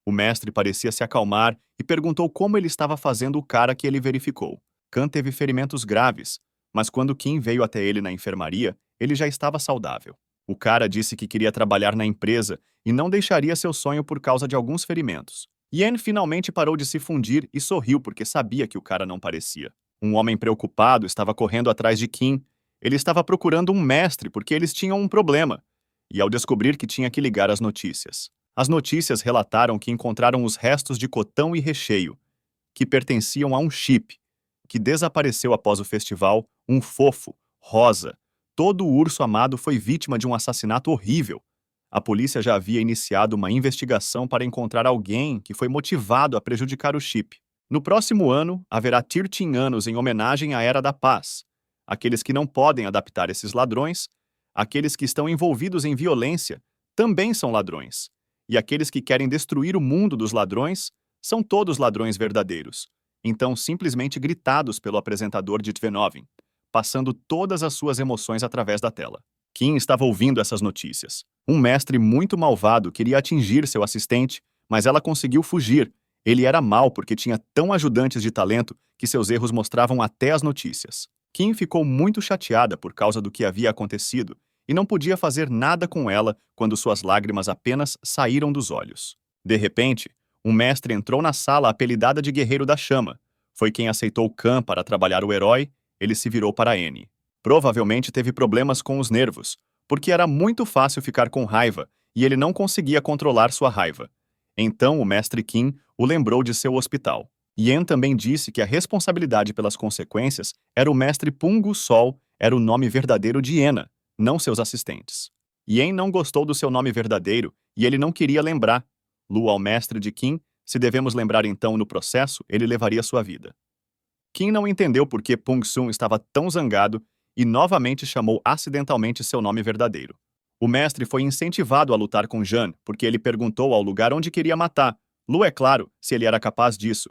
O mestre parecia se acalmar e perguntou como ele estava fazendo o cara que ele verificou. Khan teve ferimentos graves, mas quando Kim veio até ele na enfermaria, ele já estava saudável. O cara disse que queria trabalhar na empresa e não deixaria seu sonho por causa de alguns ferimentos. Yen finalmente parou de se fundir e sorriu porque sabia que o cara não parecia. Um homem preocupado estava correndo atrás de Kim. Ele estava procurando um mestre porque eles tinham um problema. E ao descobrir que tinha que ligar as notícias. As notícias relataram que encontraram os restos de cotão e recheio, que pertenciam a um chip, que desapareceu após o festival, um fofo, rosa. Todo o urso amado foi vítima de um assassinato horrível. A polícia já havia iniciado uma investigação para encontrar alguém que foi motivado a prejudicar o chip. No próximo ano, haverá 13 anos em homenagem à Era da Paz. Aqueles que não podem adaptar esses ladrões, aqueles que estão envolvidos em violência, também são ladrões. E aqueles que querem destruir o mundo dos ladrões são todos ladrões verdadeiros, então simplesmente gritados pelo apresentador de Tvenovin, passando todas as suas emoções através da tela. Kim estava ouvindo essas notícias. Um mestre muito malvado queria atingir seu assistente, mas ela conseguiu fugir. Ele era mau porque tinha tão ajudantes de talento que seus erros mostravam até as notícias. Kim ficou muito chateada por causa do que havia acontecido e não podia fazer nada com ela quando suas lágrimas apenas saíram dos olhos. De repente, um mestre entrou na sala apelidada de Guerreiro da Chama. Foi quem aceitou Khan para trabalhar o herói. Ele se virou para N. Provavelmente teve problemas com os nervos, porque era muito fácil ficar com raiva e ele não conseguia controlar sua raiva. Então o mestre Kim o lembrou de seu hospital. Yen também disse que a responsabilidade pelas consequências era o mestre Pungu Sol, era o nome verdadeiro de Ena, não seus assistentes. Yen não gostou do seu nome verdadeiro e ele não queria lembrar. Lu ao mestre de Kim Se devemos lembrar então no processo, ele levaria sua vida. Kim não entendeu por que Pung Sun estava tão zangado e novamente chamou acidentalmente seu nome verdadeiro. O mestre foi incentivado a lutar com Jan porque ele perguntou ao lugar onde queria matar. Lu é claro, se ele era capaz disso.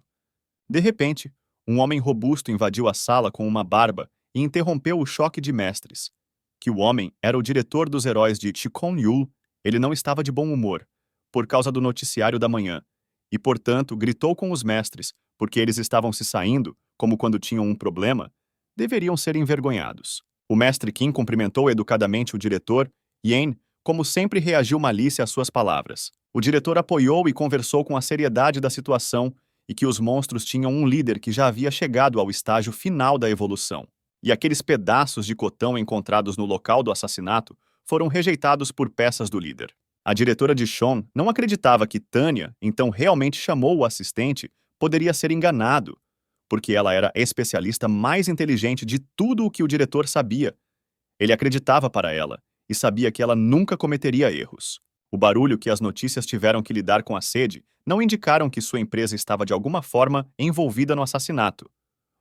De repente, um homem robusto invadiu a sala com uma barba e interrompeu o choque de mestres. Que o homem era o diretor dos heróis de Chikon Yul, ele não estava de bom humor, por causa do noticiário da manhã, e portanto gritou com os mestres, porque eles estavam se saindo, como quando tinham um problema, deveriam ser envergonhados. O mestre Kim cumprimentou educadamente o diretor, Yen, como sempre reagiu malícia às suas palavras. O diretor apoiou e conversou com a seriedade da situação e que os monstros tinham um líder que já havia chegado ao estágio final da evolução. E aqueles pedaços de cotão encontrados no local do assassinato foram rejeitados por peças do líder. A diretora de Sean não acreditava que Tanya, então realmente chamou o assistente, poderia ser enganado, porque ela era a especialista mais inteligente de tudo o que o diretor sabia. Ele acreditava para ela e sabia que ela nunca cometeria erros. O barulho que as notícias tiveram que lidar com a sede não indicaram que sua empresa estava de alguma forma envolvida no assassinato.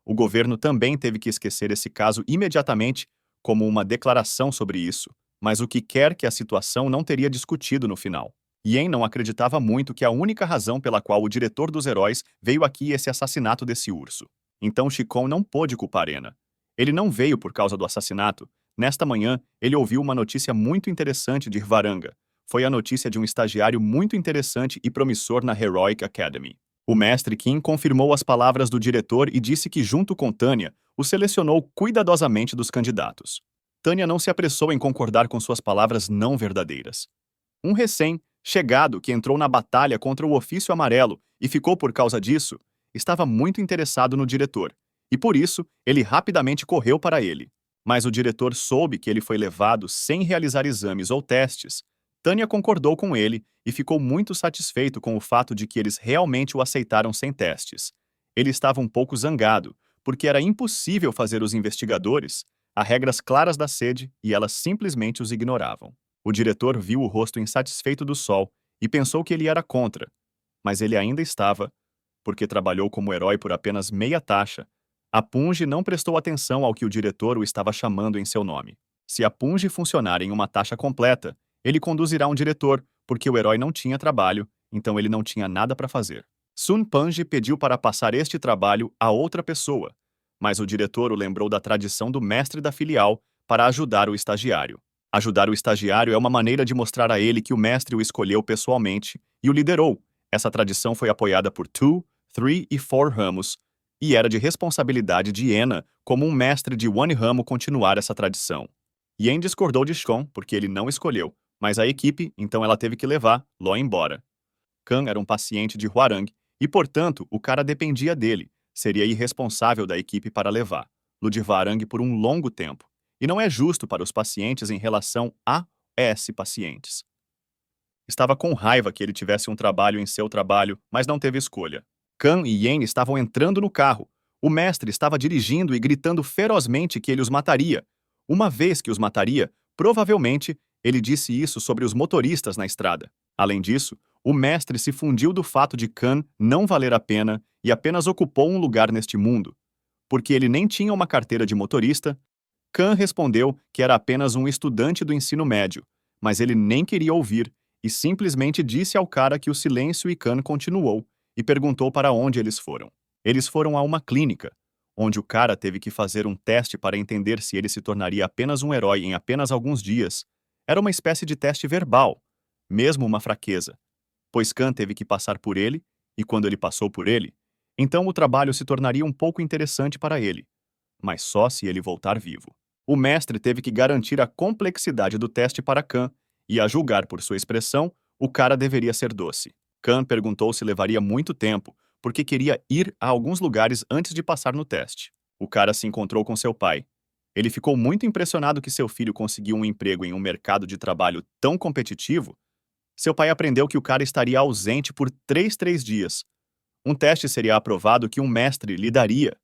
O governo também teve que esquecer esse caso imediatamente, como uma declaração sobre isso, mas o que quer que a situação não teria discutido no final. Yen não acreditava muito que a única razão pela qual o diretor dos heróis veio aqui esse assassinato desse urso. Então Chikon não pôde culpar Ena. Ele não veio por causa do assassinato. Nesta manhã, ele ouviu uma notícia muito interessante de Varanga. Foi a notícia de um estagiário muito interessante e promissor na Heroic Academy. O mestre Kim confirmou as palavras do diretor e disse que, junto com Tanya, o selecionou cuidadosamente dos candidatos. Tanya não se apressou em concordar com suas palavras não verdadeiras. Um recém-chegado que entrou na batalha contra o Ofício Amarelo e ficou por causa disso, estava muito interessado no diretor, e por isso ele rapidamente correu para ele. Mas o diretor soube que ele foi levado sem realizar exames ou testes. Tanya concordou com ele e ficou muito satisfeito com o fato de que eles realmente o aceitaram sem testes. Ele estava um pouco zangado, porque era impossível fazer os investigadores há regras claras da sede e elas simplesmente os ignoravam. O diretor viu o rosto insatisfeito do Sol e pensou que ele era contra, mas ele ainda estava, porque trabalhou como herói por apenas meia taxa. A Punj não prestou atenção ao que o diretor o estava chamando em seu nome. Se a Punj funcionar em uma taxa completa, ele conduzirá um diretor, porque o herói não tinha trabalho, então ele não tinha nada para fazer. Sun Panji pediu para passar este trabalho a outra pessoa, mas o diretor o lembrou da tradição do mestre da filial para ajudar o estagiário. Ajudar o estagiário é uma maneira de mostrar a ele que o mestre o escolheu pessoalmente e o liderou. Essa tradição foi apoiada por 2, 3 e 4 ramos, e era de responsabilidade de Ena, como um mestre de One ramo, continuar essa tradição. Yen discordou de Shon porque ele não escolheu, mas a equipe, então ela teve que levar Lo embora. Kan era um paciente de Hwarang, e portanto o cara dependia dele, seria irresponsável da equipe para levar Lu de Hwarang por um longo tempo, e não é justo para os pacientes em relação a esses pacientes. Estava com raiva que ele tivesse um trabalho em seu trabalho, mas não teve escolha. Kan e Yen estavam entrando no carro. O mestre estava dirigindo e gritando ferozmente que ele os mataria. Uma vez que os mataria, provavelmente, ele disse isso sobre os motoristas na estrada. Além disso, o mestre se fundiu do fato de Kan não valer a pena e apenas ocupou um lugar neste mundo. Porque ele nem tinha uma carteira de motorista, Kan respondeu que era apenas um estudante do ensino médio, mas ele nem queria ouvir e simplesmente disse ao cara que o silêncio, e Kan continuou e perguntou para onde eles foram. Eles foram a uma clínica, onde o cara teve que fazer um teste para entender se ele se tornaria apenas um herói em apenas alguns dias. Era uma espécie de teste verbal, mesmo uma fraqueza, pois Kan teve que passar por ele, e quando ele passou por ele, então o trabalho se tornaria um pouco interessante para ele, mas só se ele voltar vivo. O mestre teve que garantir a complexidade do teste para Kan, e a julgar por sua expressão, o cara deveria ser doce. Kan perguntou se levaria muito tempo, porque queria ir a alguns lugares antes de passar no teste. O cara se encontrou com seu pai. Ele ficou muito impressionado que seu filho conseguiu um emprego em um mercado de trabalho tão competitivo. Seu pai aprendeu que o cara estaria ausente por 3 dias. Um teste seria aprovado que um mestre lhe daria.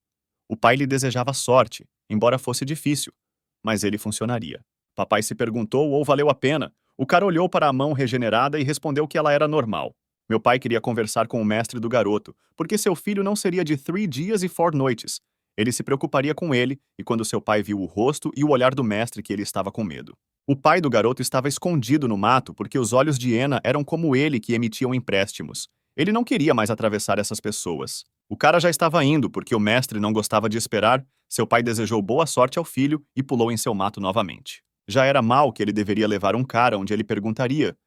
O pai lhe desejava sorte, embora fosse difícil, mas ele funcionaria. Papai se perguntou ou valeu a pena. O cara olhou para a mão regenerada e respondeu que ela era normal. Meu pai queria conversar com o mestre do garoto, porque seu filho não seria de 3 dias e 4 noites. Ele se preocuparia com ele, e quando seu pai viu o rosto e o olhar do mestre que ele estava com medo. O pai do garoto estava escondido no mato porque os olhos de Ena eram como ele que emitiam empréstimos. Ele não queria mais atravessar essas pessoas. O cara já estava indo porque o mestre não gostava de esperar. Seu pai desejou boa sorte ao filho e pulou em seu mato novamente. Já era mal que ele deveria levar um cara onde ele perguntaria,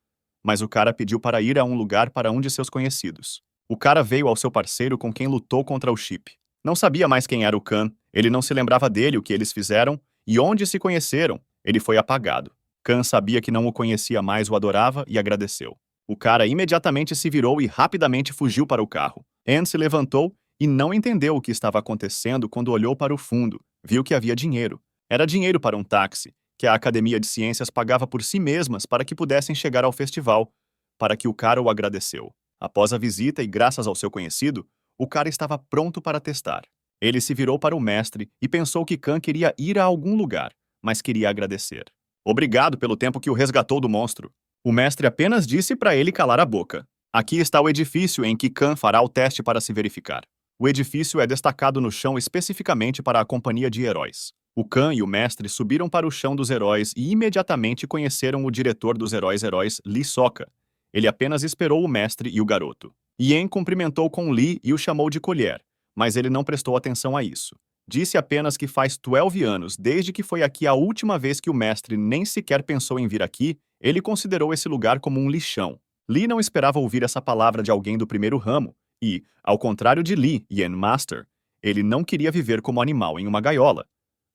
mas o cara pediu para ir a um lugar para um de seus conhecidos. O cara veio ao seu parceiro com quem lutou contra o Chip. Não sabia mais quem era o Khan, ele não se lembrava dele, o que eles fizeram e onde se conheceram. Ele foi apagado. Khan sabia que não o conhecia mais, o adorava e agradeceu. O cara imediatamente se virou e rapidamente fugiu para o carro. Anne se levantou e não entendeu o que estava acontecendo quando olhou para o fundo. Viu que havia dinheiro. Era dinheiro para um táxi, que a Academia de Ciências pagava por si mesmas para que pudessem chegar ao festival, para que o cara o agradeceu. Após a visita e graças ao seu conhecido, o cara estava pronto para testar. Ele se virou para o mestre e pensou que Khan queria ir a algum lugar, mas queria agradecer. Obrigado pelo tempo que o resgatou do monstro. O mestre apenas disse para ele calar a boca. Aqui está o edifício em que Khan fará o teste para se verificar. O edifício é destacado no chão especificamente para a companhia de heróis. O Khan e o mestre subiram para o chão dos heróis e imediatamente conheceram o diretor dos heróis Lee Sokka. Ele apenas esperou o mestre e o garoto. Yen cumprimentou com Lee e o chamou de colher, mas ele não prestou atenção a isso. Disse apenas que faz 12 anos desde que foi aqui a última vez que o mestre nem sequer pensou em vir aqui, ele considerou esse lugar como um lixão. Lee não esperava ouvir essa palavra de alguém do primeiro ramo e, ao contrário de Lee, Yen Master, ele não queria viver como animal em uma gaiola.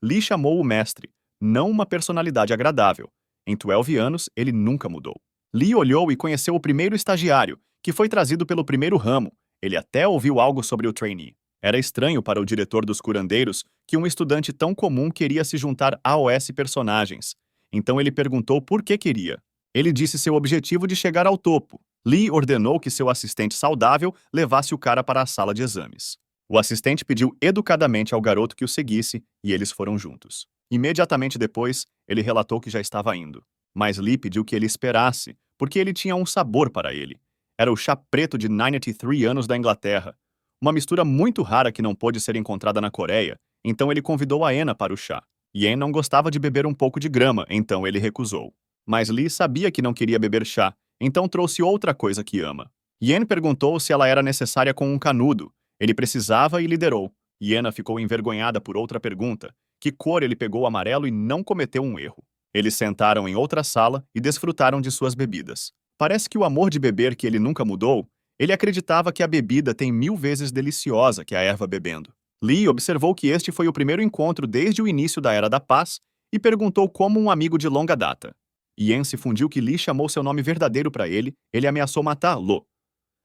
Lee chamou o mestre, não uma personalidade agradável. Em 12 anos, ele nunca mudou. Lee olhou e conheceu o primeiro estagiário, que foi trazido pelo primeiro ramo. Ele até ouviu algo sobre o trainee. Era estranho para o diretor dos curandeiros que um estudante tão comum queria se juntar a OS personagens. Então ele perguntou por que queria. Ele disse seu objetivo de chegar ao topo. Lee ordenou que seu assistente saudável levasse o cara para a sala de exames. O assistente pediu educadamente ao garoto que o seguisse e eles foram juntos. Imediatamente depois, ele relatou que já estava indo. Mas Lee pediu que ele esperasse, porque ele tinha um sabor para ele. Era o chá preto de 93 anos da Inglaterra. Uma mistura muito rara que não pôde ser encontrada na Coreia, então ele convidou a Ena para o chá. Yen não gostava de beber um pouco de grama, então ele recusou. Mas Lee sabia que não queria beber chá, então trouxe outra coisa que ama. Yen perguntou se ela era necessária com um canudo. Ele precisava e liderou. Yena ficou envergonhada por outra pergunta. Que cor ele pegou amarelo e não cometeu um erro. Eles sentaram em outra sala e desfrutaram de suas bebidas. Parece que o amor de beber que ele nunca mudou, ele acreditava que a bebida tem 1000 vezes deliciosa que a erva bebendo. Lee observou que este foi o primeiro encontro desde o início da Era da Paz e perguntou como um amigo de longa data. Yen se fundiu que Lee chamou seu nome verdadeiro para ele ameaçou matá-lo.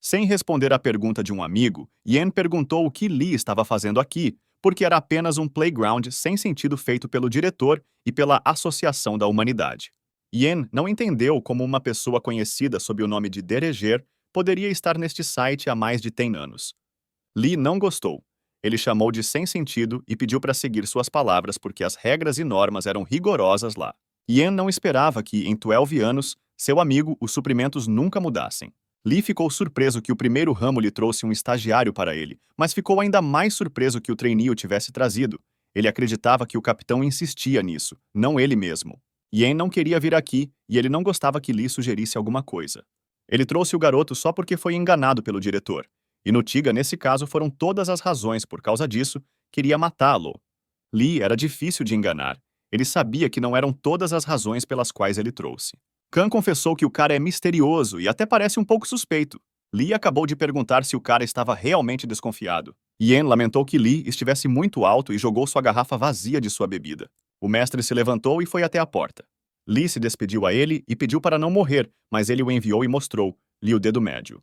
Sem responder à pergunta de um amigo, Yen perguntou o que Lee estava fazendo aqui, porque era apenas um playground sem sentido feito pelo diretor e pela Associação da Humanidade. Yen não entendeu como uma pessoa conhecida sob o nome de Dereger poderia estar neste site há mais de 10 anos. Lee não gostou. Ele chamou de sem sentido e pediu para seguir suas palavras porque as regras e normas eram rigorosas lá. Yen não esperava que, em 12 anos, seu amigo, os suprimentos nunca mudassem. Lee ficou surpreso que o primeiro ramo lhe trouxe um estagiário para ele, mas ficou ainda mais surpreso que o trainee o tivesse trazido. Ele acreditava que o capitão insistia nisso, não ele mesmo. Yen não queria vir aqui e ele não gostava que Lee sugerisse alguma coisa. Ele trouxe o garoto só porque foi enganado pelo diretor. E Nutiga, nesse caso, foram todas as razões por causa disso, queria matá-lo. Lee era difícil de enganar. Ele sabia que não eram todas as razões pelas quais ele trouxe. Khan confessou que o cara é misterioso e até parece um pouco suspeito. Lee acabou de perguntar se o cara estava realmente desconfiado. Yen lamentou que Lee estivesse muito alto e jogou sua garrafa vazia de sua bebida. O mestre se levantou e foi até a porta. Lee se despediu a ele e pediu para não morrer, mas ele o enviou e mostrou, Lee o dedo médio.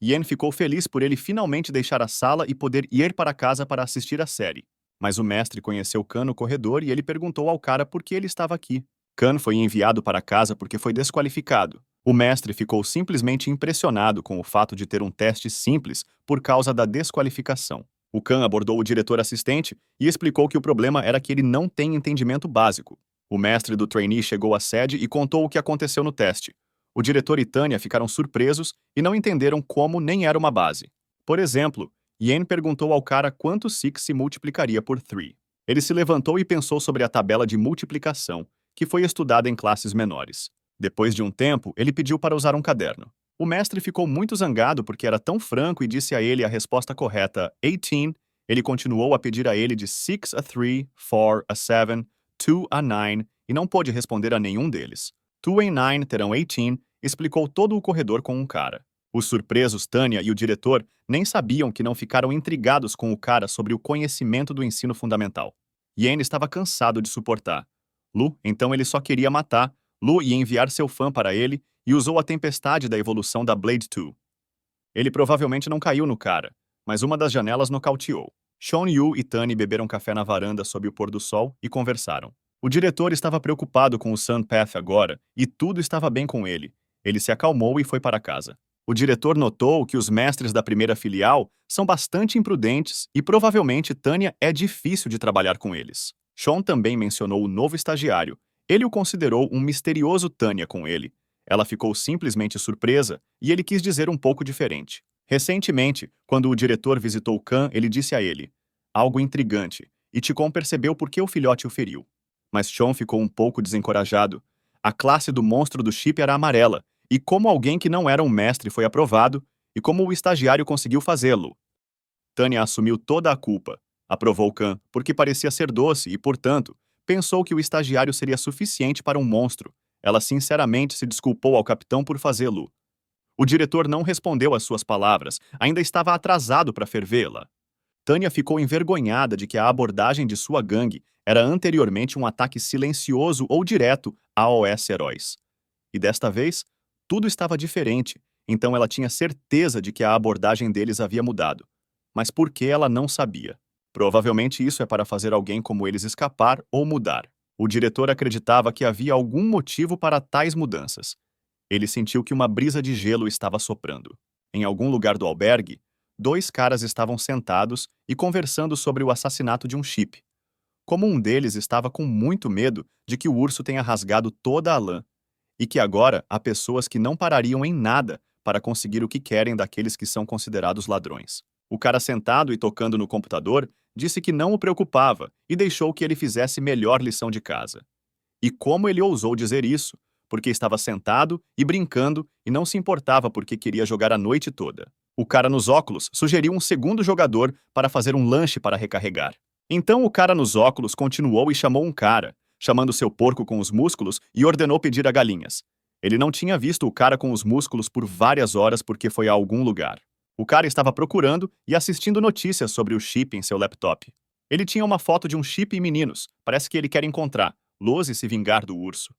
Yen ficou feliz por ele finalmente deixar a sala e poder ir para casa para assistir a série. Mas o mestre conheceu Khan no corredor e ele perguntou ao cara por que ele estava aqui. Khan foi enviado para casa porque foi desqualificado. O mestre ficou simplesmente impressionado com o fato de ter um teste simples por causa da desqualificação. O Khan abordou o diretor assistente e explicou que o problema era que ele não tem entendimento básico. O mestre do trainee chegou à sede e contou o que aconteceu no teste. O diretor e Tanya ficaram surpresos e não entenderam como nem era uma base. Por exemplo, Yen perguntou ao cara quanto 6 se multiplicaria por 3. Ele se levantou e pensou sobre a tabela de multiplicação, que foi estudada em classes menores. Depois de um tempo, ele pediu para usar um caderno. O mestre ficou muito zangado porque era tão franco e disse a ele a resposta correta, 18. Ele continuou a pedir a ele de 6 a 3, 4 a 7, 2 a 9 e não pôde responder a nenhum deles. 2 e 9 terão 18, explicou todo o corredor com um cara. Os surpresos Tanya e o diretor nem sabiam que não ficaram intrigados com o cara sobre o conhecimento do ensino fundamental. Yen estava cansado de suportar. Lu, então ele só queria matar. Lu ia enviar seu fã para ele e usou a tempestade da evolução da Blade 2. Ele provavelmente não caiu no cara, mas uma das janelas nocauteou. Sean Yu e Tani beberam café na varanda sob o pôr do sol e conversaram. O diretor estava preocupado com o Sun Path agora e tudo estava bem com ele. Ele se acalmou e foi para casa. O diretor notou que os mestres da primeira filial são bastante imprudentes e provavelmente Tanya é difícil de trabalhar com eles. Sean também mencionou o novo estagiário. Ele o considerou um misterioso Tanya com ele. Ela ficou simplesmente surpresa e ele quis dizer um pouco diferente. Recentemente, quando o diretor visitou Khan, ele disse a ele algo intrigante e Ticon percebeu por que o filhote o feriu. Mas Sean ficou um pouco desencorajado. A classe do monstro do chip era amarela, e como alguém que não era um mestre foi aprovado, e como o estagiário conseguiu fazê-lo. Tanya assumiu toda a culpa. Aprovou Khan porque parecia ser doce e, portanto, pensou que o estagiário seria suficiente para um monstro. Ela sinceramente se desculpou ao capitão por fazê-lo. O diretor não respondeu às suas palavras, ainda estava atrasado para fervê-la. Tanya ficou envergonhada de que a abordagem de sua gangue era anteriormente um ataque silencioso ou direto a OS Heróis. E desta vez, tudo estava diferente, então ela tinha certeza de que a abordagem deles havia mudado. Mas por que ela não sabia? Provavelmente isso é para fazer alguém como eles escapar ou mudar. O diretor acreditava que havia algum motivo para tais mudanças. Ele sentiu que uma brisa de gelo estava soprando. Em algum lugar do albergue, 2 caras estavam sentados e conversando sobre o assassinato de um chip. Como um deles estava com muito medo de que o urso tenha rasgado toda a lã, e que agora há pessoas que não parariam em nada para conseguir o que querem daqueles que são considerados ladrões. O cara sentado e tocando no computador disse que não o preocupava e deixou que ele fizesse melhor lição de casa. E como ele ousou dizer isso? Porque estava sentado e brincando e não se importava porque queria jogar a noite toda. O cara nos óculos sugeriu um segundo jogador para fazer um lanche para recarregar. Então o cara nos óculos continuou e chamou um cara, chamando seu porco com os músculos e ordenou pedir a galinhas. Ele não tinha visto o cara com os músculos por várias horas porque foi a algum lugar. O cara estava procurando e assistindo notícias sobre o chip em seu laptop. Ele tinha uma foto de um chip e meninos. Parece que ele quer encontrar Luz e se vingar do urso.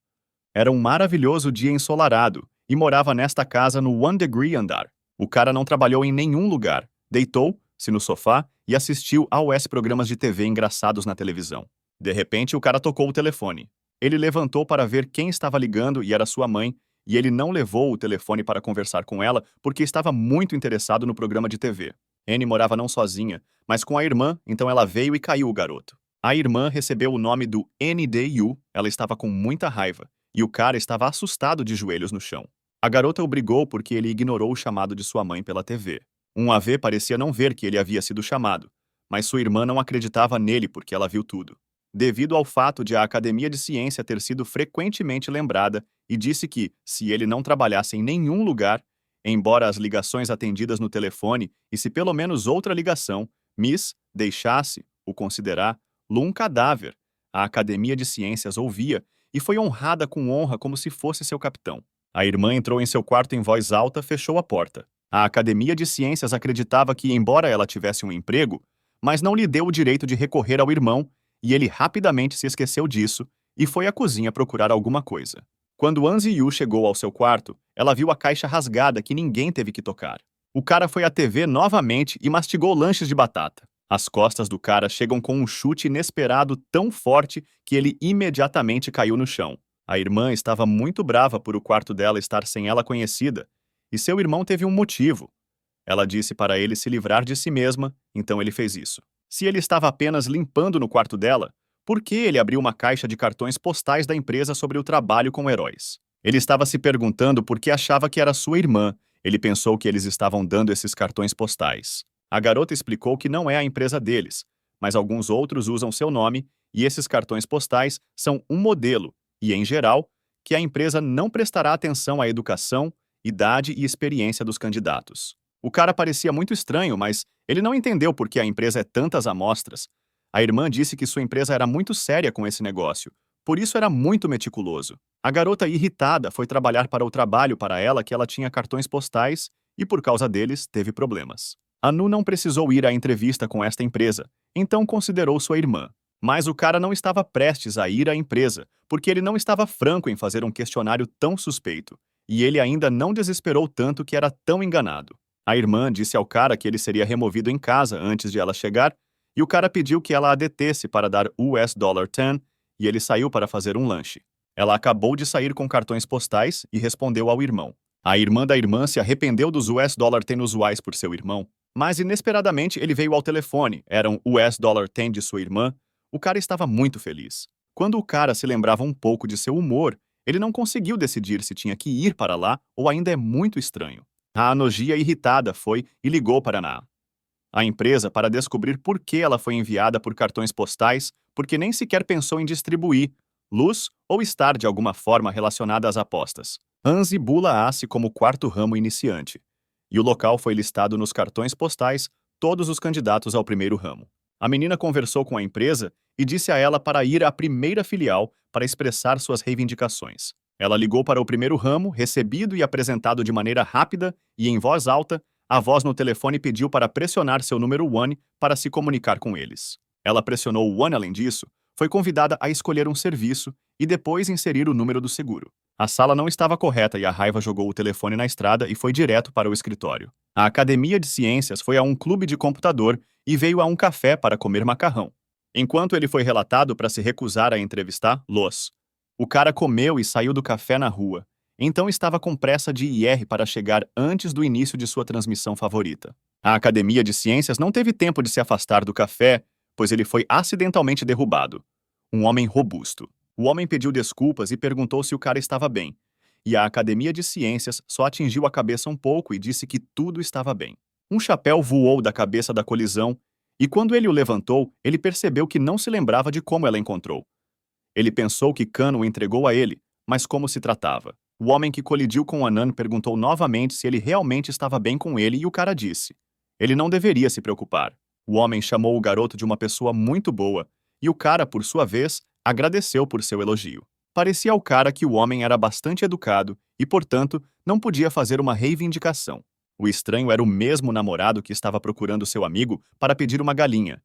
Era um maravilhoso dia ensolarado e morava nesta casa no One Degree andar. O cara não trabalhou em nenhum lugar. Deitou-se no sofá e assistiu aos programas de TV engraçados na televisão. De repente, o cara tocou o telefone. Ele levantou para ver quem estava ligando e era sua mãe, e ele não levou o telefone para conversar com ela porque estava muito interessado no programa de TV. Anne morava não sozinha, mas com a irmã, então ela veio e caiu o garoto. A irmã recebeu o nome do NDU, ela estava com muita raiva, e o cara estava assustado de joelhos no chão. A garota o brigou porque ele ignorou o chamado de sua mãe pela TV. Um AV parecia não ver que ele havia sido chamado, mas sua irmã não acreditava nele porque ela viu tudo. Devido ao fato de a Academia de Ciência ter sido frequentemente lembrada e disse que, se ele não trabalhasse em nenhum lugar, embora as ligações atendidas no telefone e se pelo menos outra ligação, Miss deixasse o considerar um cadáver, a Academia de Ciências ouvia e foi honrada com honra como se fosse seu capitão. A irmã entrou em seu quarto em voz alta, fechou a porta. A Academia de Ciências acreditava que, embora ela tivesse um emprego, mas não lhe deu o direito de recorrer ao irmão, e ele rapidamente se esqueceu disso e foi à cozinha procurar alguma coisa. Quando Anzi Yu chegou ao seu quarto, ela viu a caixa rasgada que ninguém teve que tocar. O cara foi à TV novamente e mastigou lanches de batata. As costas do cara chegam com um chute inesperado tão forte que ele imediatamente caiu no chão. A irmã estava muito brava por o quarto dela estar sem ela conhecida, e seu irmão teve um motivo. Ela disse para ele se livrar de si mesma, então ele fez isso. Se ele estava apenas limpando no quarto dela, por que ele abriu uma caixa de cartões postais da empresa sobre o trabalho com heróis? Ele estava se perguntando por que achava que era sua irmã. Ele pensou que eles estavam dando esses cartões postais. A garota explicou que não é a empresa deles, mas alguns outros usam seu nome e esses cartões postais são um modelo e, em geral, que a empresa não prestará atenção à educação, idade e experiência dos candidatos. O cara parecia muito estranho, mas ele não entendeu por que a empresa é tantas amostras. A irmã disse que sua empresa era muito séria com esse negócio, por isso era muito meticuloso. A garota, irritada, foi trabalhar para o trabalho para ela que ela tinha cartões postais e, por causa deles, teve problemas. Anu não precisou ir à entrevista com esta empresa, então considerou sua irmã. Mas o cara não estava prestes a ir à empresa, porque ele não estava franco em fazer um questionário tão suspeito, e ele ainda não desesperou tanto que era tão enganado. A irmã disse ao cara que ele seria removido em casa antes de ela chegar, e o cara pediu que ela a detesse para dar $10, e ele saiu para fazer um lanche. Ela acabou de sair com cartões postais e respondeu ao irmão. A irmã da irmã se arrependeu dos $10 usuais por seu irmão, mas inesperadamente ele veio ao telefone, eram $10 de sua irmã. O cara estava muito feliz. Quando o cara se lembrava um pouco de seu humor, ele não conseguiu decidir se tinha que ir para lá ou ainda é muito estranho. A Anogia, irritada, foi e ligou para a empresa para descobrir por que ela foi enviada por cartões postais, porque nem sequer pensou em distribuir luz ou estar de alguma forma relacionada às apostas. Anzi bula-se como quarto ramo iniciante, e o local foi listado nos cartões postais todos os candidatos ao primeiro ramo. A menina conversou com a empresa e disse a ela para ir à primeira filial para expressar suas reivindicações. Ela ligou para o primeiro ramo, recebido e apresentado de maneira rápida e em voz alta. A voz no telefone pediu para pressionar seu número One para se comunicar com eles. Ela pressionou o One. Além disso, foi convidada a escolher um serviço e depois inserir o número do seguro. A sala não estava correta e a raiva jogou o telefone na estrada e foi direto para o escritório. A Academia de Ciências foi a um clube de computador e veio a um café para comer macarrão. Enquanto ele foi relatado para se recusar a entrevistar Los, o cara comeu e saiu do café na rua. Então estava com pressa de ir para chegar antes do início de sua transmissão favorita. A Academia de Ciências não teve tempo de se afastar do café, pois ele foi acidentalmente derrubado. Um homem robusto. O homem pediu desculpas e perguntou se o cara estava bem. E a Academia de Ciências só atingiu a cabeça um pouco e disse que tudo estava bem. Um chapéu voou da cabeça da colisão, e quando ele o levantou, ele percebeu que não se lembrava de como ela encontrou. Ele pensou que Khan o entregou a ele, mas como se tratava? O homem que colidiu com Anan perguntou novamente se ele realmente estava bem com ele e o cara disse. Ele não deveria se preocupar. O homem chamou o garoto de uma pessoa muito boa, e o cara, por sua vez, agradeceu por seu elogio. Parecia ao cara que o homem era bastante educado e, portanto, não podia fazer uma reivindicação. O estranho era o mesmo namorado que estava procurando seu amigo para pedir uma galinha.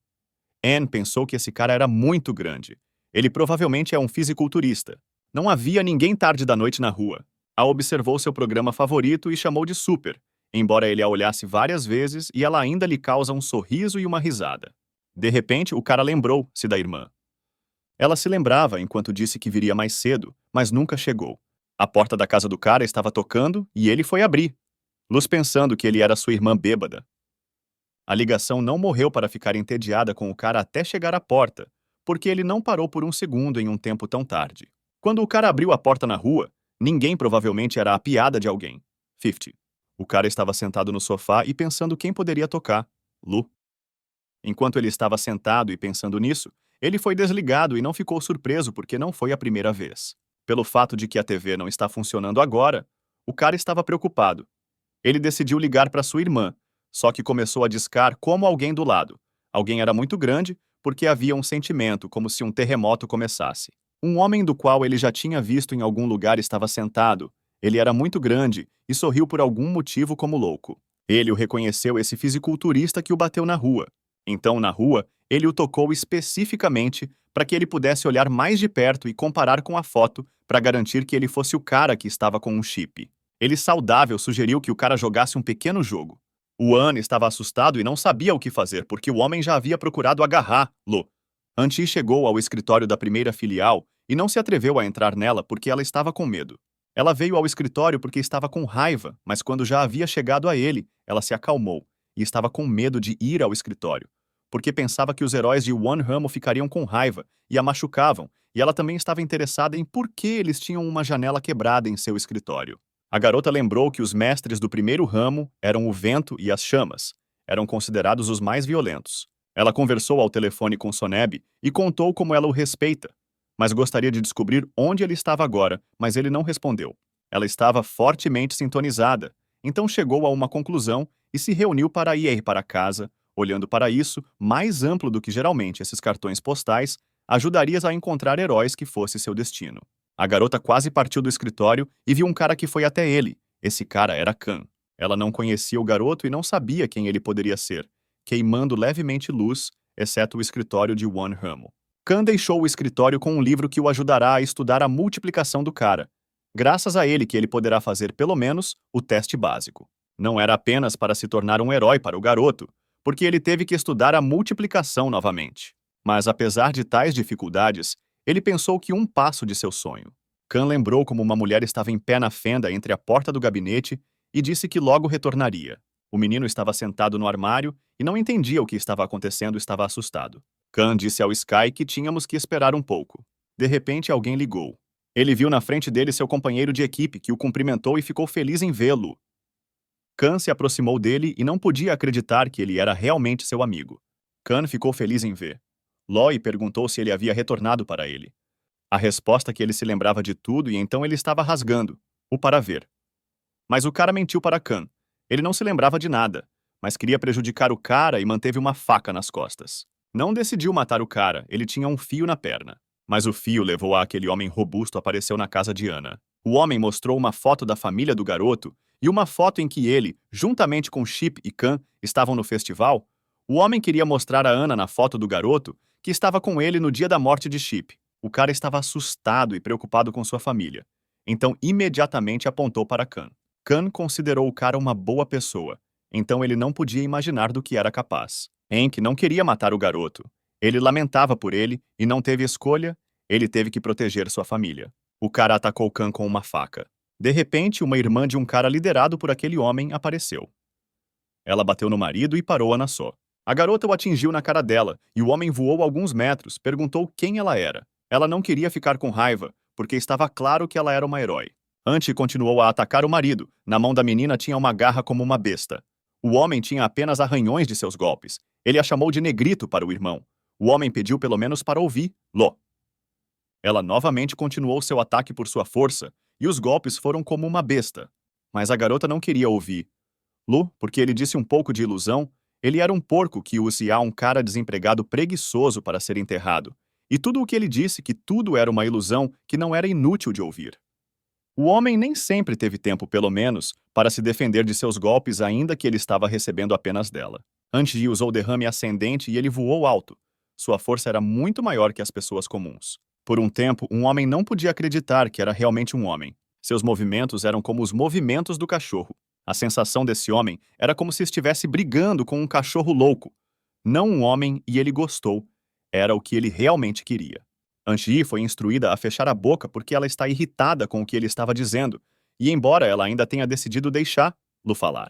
Anne pensou que esse cara era muito grande. Ele provavelmente é um fisiculturista. Não havia ninguém tarde da noite na rua. A observou seu programa favorito e chamou de super, embora ele a olhasse várias vezes e ela ainda lhe causa um sorriso e uma risada. De repente, o cara lembrou-se da irmã. Ela se lembrava enquanto disse que viria mais cedo, mas nunca chegou. A porta da casa do cara estava tocando e ele foi abrir. Luz pensando que ele era sua irmã bêbada. A ligação não morreu para ficar entediada com o cara até chegar à porta, porque ele não parou por um segundo em um tempo tão tarde. Quando o cara abriu a porta na rua, ninguém provavelmente era a piada de alguém. 50. O cara estava sentado no sofá e pensando quem poderia tocar. Lu. Enquanto ele estava sentado e pensando nisso, ele foi desligado e não ficou surpreso porque não foi a primeira vez. Pelo fato de que a TV não está funcionando agora, o cara estava preocupado. Ele decidiu ligar para sua irmã, só que começou a discar como alguém do lado. Alguém era muito grande porque havia um sentimento como se um terremoto começasse. Um homem do qual ele já tinha visto em algum lugar estava sentado. Ele era muito grande e sorriu por algum motivo como louco. Ele o reconheceu, esse fisiculturista que o bateu na rua. Então, na rua, ele o tocou especificamente para que ele pudesse olhar mais de perto e comparar com a foto para garantir que ele fosse o cara que estava com um chip. Ele, saudável, sugeriu que o cara jogasse um pequeno jogo. O Anne estava assustado e não sabia o que fazer porque o homem já havia procurado agarrá-lo. Anti chegou ao escritório da primeira filial e não se atreveu a entrar nela porque ela estava com medo. Ela veio ao escritório porque estava com raiva, mas quando já havia chegado a ele, ela se acalmou e estava com medo de ir ao escritório, porque pensava que os heróis de One Ramo ficariam com raiva e a machucavam, e ela também estava interessada em por que eles tinham uma janela quebrada em seu escritório. A garota lembrou que os mestres do primeiro ramo eram o vento e as chamas. Eram considerados os mais violentos. Ela conversou ao telefone com Soneb e contou como ela o respeita, mas gostaria de descobrir onde ele estava agora, mas ele não respondeu. Ela estava fortemente sintonizada, então chegou a uma conclusão e se reuniu para ir para casa, olhando para isso, mais amplo do que geralmente esses cartões postais, ajudarias a encontrar heróis que fosse seu destino. A garota quase partiu do escritório e viu um cara que foi até ele. Esse cara era Khan. Ela não conhecia o garoto e não sabia quem ele poderia ser, queimando levemente luz, exceto o escritório de One Ramo. Khan deixou o escritório com um livro que o ajudará a estudar a multiplicação do cara. Graças a ele que ele poderá fazer pelo menos o teste básico. Não era apenas para se tornar um herói para o garoto, porque ele teve que estudar a multiplicação novamente. Mas apesar de tais dificuldades, ele pensou que um passo de seu sonho. Khan lembrou como uma mulher estava em pé na fenda entre a porta do gabinete e disse que logo retornaria. O menino estava sentado no armário e não entendia o que estava acontecendo e estava assustado. Khan disse ao Sky que tínhamos que esperar um pouco. De repente, alguém ligou. Ele viu na frente dele seu companheiro de equipe, que o cumprimentou e ficou feliz em vê-lo. Khan se aproximou dele e não podia acreditar que ele era realmente seu amigo. Khan ficou feliz em ver. Loi perguntou se ele havia retornado para ele. A resposta que ele se lembrava de tudo e então ele estava rasgando-o para ver. Mas o cara mentiu para Khan. Ele não se lembrava de nada, mas queria prejudicar o cara e manteve uma faca nas costas. Não decidiu matar o cara, ele tinha um fio na perna. Mas o fio levou a aquele homem robusto apareceu na casa de Ana. O homem mostrou uma foto da família do garoto e uma foto em que ele, juntamente com Chip e Khan, estavam no festival. O homem queria mostrar a Ana na foto do garoto que estava com ele no dia da morte de Chip. O cara estava assustado e preocupado com sua família. Então imediatamente apontou para Khan. Khan considerou o cara uma boa pessoa, então ele não podia imaginar do que era capaz. Hank não queria matar o garoto. Ele lamentava por ele e não teve escolha, ele teve que proteger sua família. O cara atacou Khan com uma faca. De repente, uma irmã de um cara liderado por aquele homem apareceu. Ela bateu no marido e parou a Nassau. A garota o atingiu na cara dela e o homem voou alguns metros, perguntou quem ela era. Ela não queria ficar com raiva, porque estava claro que ela era uma herói. Anti continuou a atacar o marido. Na mão da menina tinha uma garra como uma besta. O homem tinha apenas arranhões de seus golpes. Ele a chamou de negrito para o irmão. O homem pediu pelo menos para ouvir, Ló. Ela novamente continuou seu ataque por sua força, e os golpes foram como uma besta. Mas a garota não queria ouvir. Lu, porque ele disse um pouco de ilusão, ele era um porco que usia um cara desempregado preguiçoso para ser enterrado. E tudo o que ele disse que tudo era uma ilusão que não era inútil de ouvir. O homem nem sempre teve tempo, pelo menos, para se defender de seus golpes ainda que ele estava recebendo apenas dela. Antes usou derrame ascendente e ele voou alto. Sua força era muito maior que as pessoas comuns. Por um tempo, um homem não podia acreditar que era realmente um homem. Seus movimentos eram como os movimentos do cachorro. A sensação desse homem era como se estivesse brigando com um cachorro louco. Não um homem, e ele gostou. Era o que ele realmente queria. Anji foi instruída a fechar a boca porque ela está irritada com o que ele estava dizendo, e embora ela ainda tenha decidido deixá-lo falar.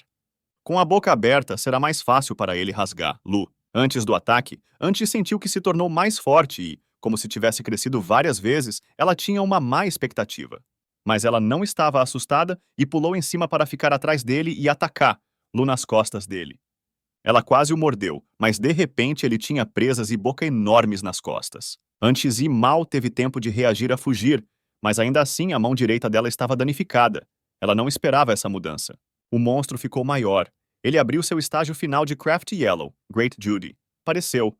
Com a boca aberta, será mais fácil para ele rasgar, Lu. Antes do ataque, Anji sentiu que se tornou mais forte e, como se tivesse crescido várias vezes, ela tinha uma má expectativa. Mas ela não estava assustada e pulou em cima para ficar atrás dele e atacar, Lu nas costas dele. Ela quase o mordeu, mas de repente ele tinha presas e boca enormes nas costas. Antes mal teve tempo de reagir a fugir, mas ainda assim a mão direita dela estava danificada. Ela não esperava essa mudança. O monstro ficou maior. Ele abriu seu estágio final de Craft Yellow, Great Judy. Pareceu.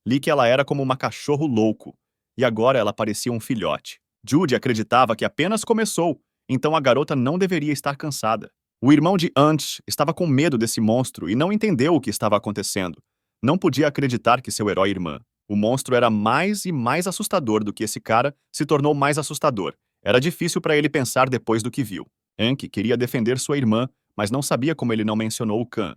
Li que ela era como uma cachorro louco. E agora ela parecia um filhote. Judy acreditava que apenas começou, então a garota não deveria estar cansada. O irmão de Ant estava com medo desse monstro e não entendeu o que estava acontecendo. Não podia acreditar que seu herói irmã. O monstro era mais e mais assustador do que esse cara se tornou mais assustador. Era difícil para ele pensar depois do que viu. Hank queria defender sua irmã, mas não sabia como ele não mencionou o Khan.